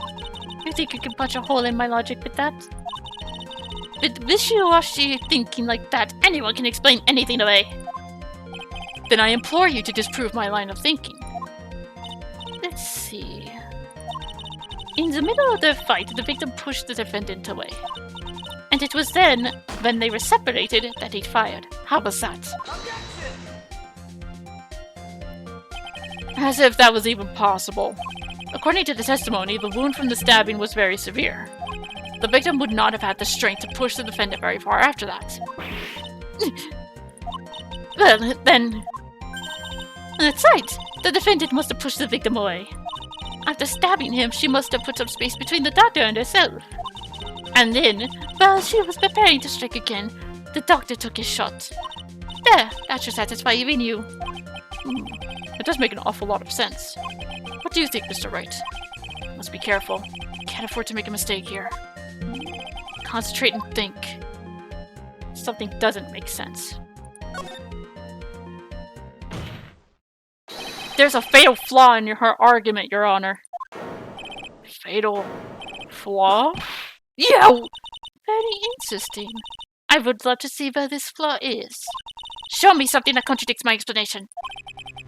You think you can punch a hole in my logic with that? With wishy-washy thinking like that, anyone can explain anything away. Then I implore you to disprove my line of thinking. Let's see. In the middle of the fight, the victim pushed the defendant away. And it was then, when they were separated, that he fired. How was that? As if that was even possible. According to the testimony, the wound from the stabbing was very severe. The victim would not have had the strength to push the defendant very far after that. Well, then... That's right! The defendant must have pushed the victim away. After stabbing him, she must have put some space between the doctor and herself. And then, while she was preparing to strike again, the doctor took his shot. There, that should satisfy even you. It does make an awful lot of sense. What do you think, Mr. Wright? Must be careful. Can't afford to make a mistake here. Concentrate and think. Something doesn't make sense. There's a fatal flaw in her argument, Your Honor. Fatal flaw? Yeah! Very interesting. I would love to see where this flaw is. Show me something that contradicts my explanation.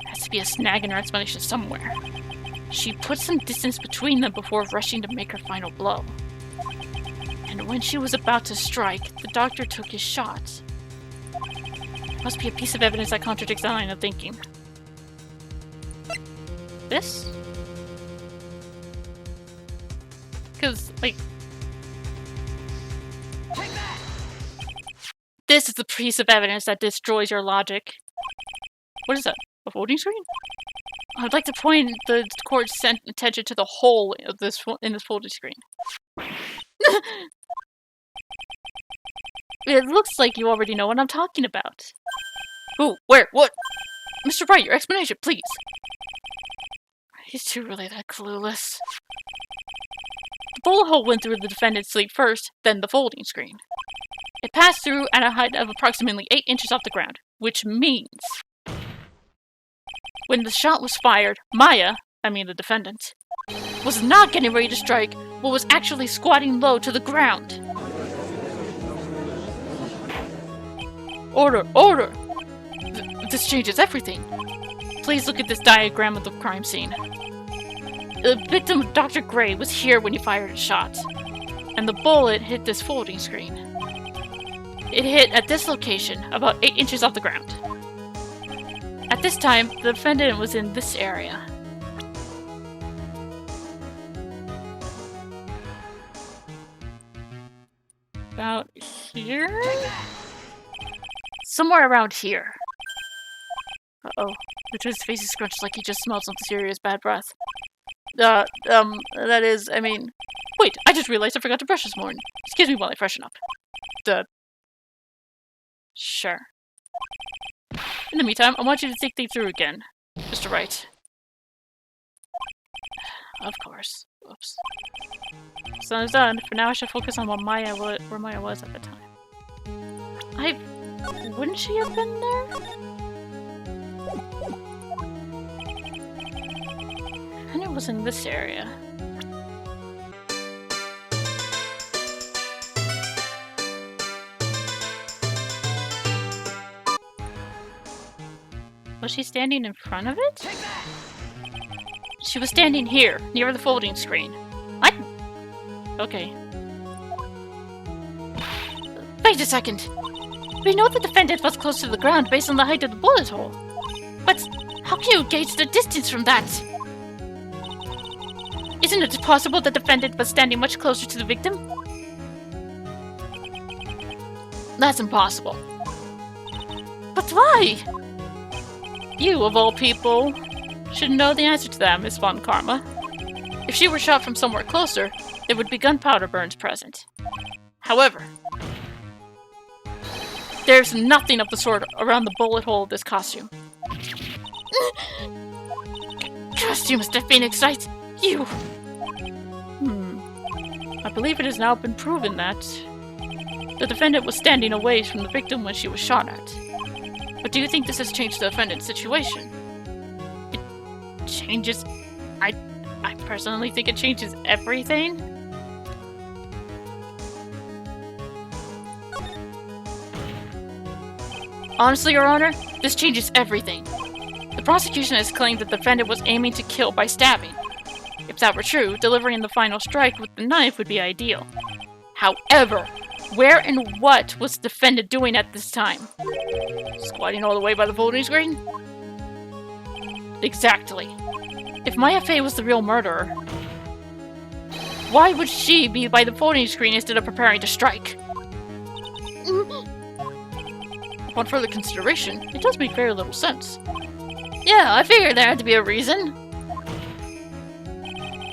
There has to be a snag in her explanation somewhere. She put some distance between them before rushing to make her final blow. And when she was about to strike, the doctor took his shot. There must be a piece of evidence that contradicts that line of thinking. This? Because, like... This is the piece of evidence that destroys your logic. What is that? A folding screen? I'd like to point the court's attention to the hole of this in this folding screen. It looks like you already know what I'm talking about. Who? Where? What? Mr. Wright, your explanation, please. He's too really that clueless. The bullet hole went through the defendant's sleeve first, then the folding screen. It passed through at a height of approximately 8 inches off the ground, which means... When the shot was fired, Maya, the defendant, was not getting ready to strike, but was actually squatting low to the ground. Order! Order! This changes everything. Please look at this diagram of the crime scene. The victim, Dr. Gray, was here when you fired a shot, and the bullet hit this folding screen. It hit at this location, about 8 inches off the ground. At this time, the defendant was in this area. About here? Somewhere around here. Uh-oh. Richard's face is scrunched like he just smelled some serious bad breath. That is, I mean... Wait, I just realized I forgot to brush this morning. Excuse me while I freshen up. Sure. In the meantime, I want you to think things through again, Mr. Wright. Of course. Oops. So it's done. For now, I should focus on where Maya was at the time. Wouldn't she have been there? And it was in this area. Was she standing in front of it? She was standing here, near the folding screen. What? Okay. Wait a second. We know the defendant was close to the ground based on the height of the bullet hole. But how can you gauge the distance from that? Isn't it possible the defendant was standing much closer to the victim? That's impossible. But why? You, of all people, should know the answer to that, Miss Von Karma. If she were shot from somewhere closer, there would be gunpowder burns present. However, there's nothing of the sort around the bullet hole of this costume. Costume, Mr. Phoenix Wright, you! I believe it has now been proven that the defendant was standing away from the victim when she was shot at. But do you think this has changed the defendant's situation? It changes... I personally think it changes everything. Honestly, Your Honor, this changes everything. The prosecution has claimed that the defendant was aiming to kill by stabbing. If that were true, delivering the final strike with the knife would be ideal. However, where and what was the defendant doing at this time? Squatting all the way by the folding screen? Exactly. If Maya Fey was the real murderer, why would she be by the folding screen instead of preparing to strike? Upon further consideration, it does make very little sense. Yeah, I figured there had to be a reason.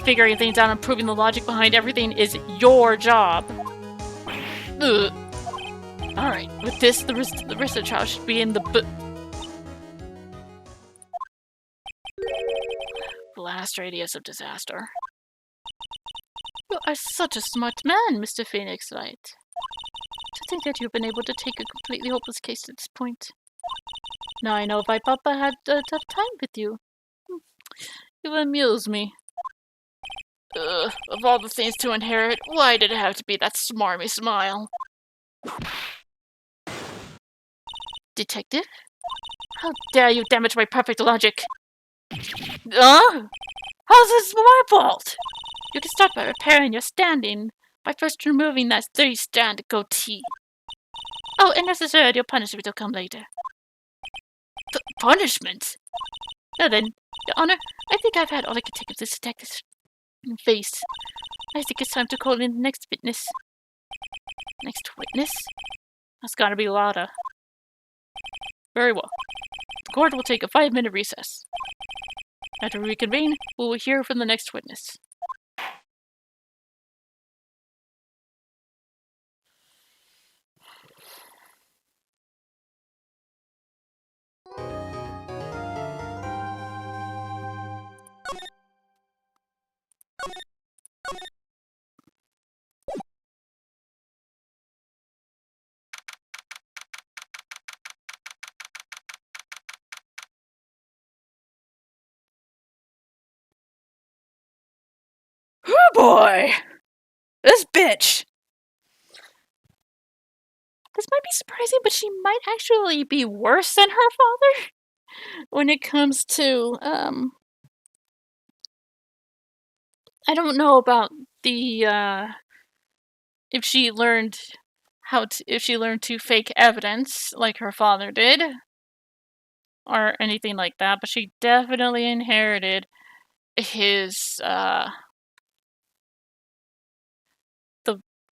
Figuring things out and proving the logic behind everything is your job. Ugh. Alright, with this, the rest of the child should be in the blast radius of disaster. You are such a smart man, Mr. Phoenix Wright. To think that you've been able to take a completely hopeless case to this point. Now I know why Papa had a tough time with you. You amuse me. Ugh, of all the things to inherit, why did it have to be that smarmy smile? Detective? How dare you damage my perfect logic? How's this my fault? You can start by repairing your standing by first removing that 3-strand goatee. Oh, and necessarily your punishment will come later. Punishment? Now then, Your Honor, I think I've had all I can take of this detective's face. I think it's time to call in the next witness. Next witness? That's gotta be Lada. Very well. The court will take a 5-minute recess. After we reconvene, we will hear from the next witness. Oh boy! This bitch! This might be surprising, but she might actually be worse than her father when it comes to, I don't know about the, if she learned if she learned to fake evidence like her father did, or anything like that, but she definitely inherited his,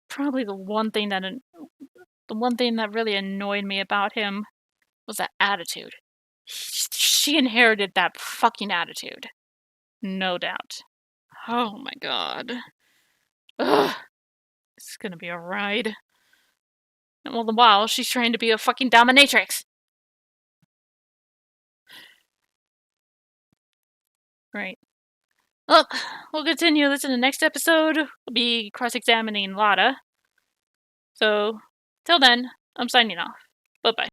probably the one thing that really annoyed me about him was that attitude. She inherited that fucking attitude. No doubt. Oh my god. Ugh. This is gonna be a ride. And all the while, she's trying to be a fucking dominatrix. Right. Well, we'll continue this in the next episode. We'll be cross-examining Lotta. So, till then, I'm signing off. Bye-bye.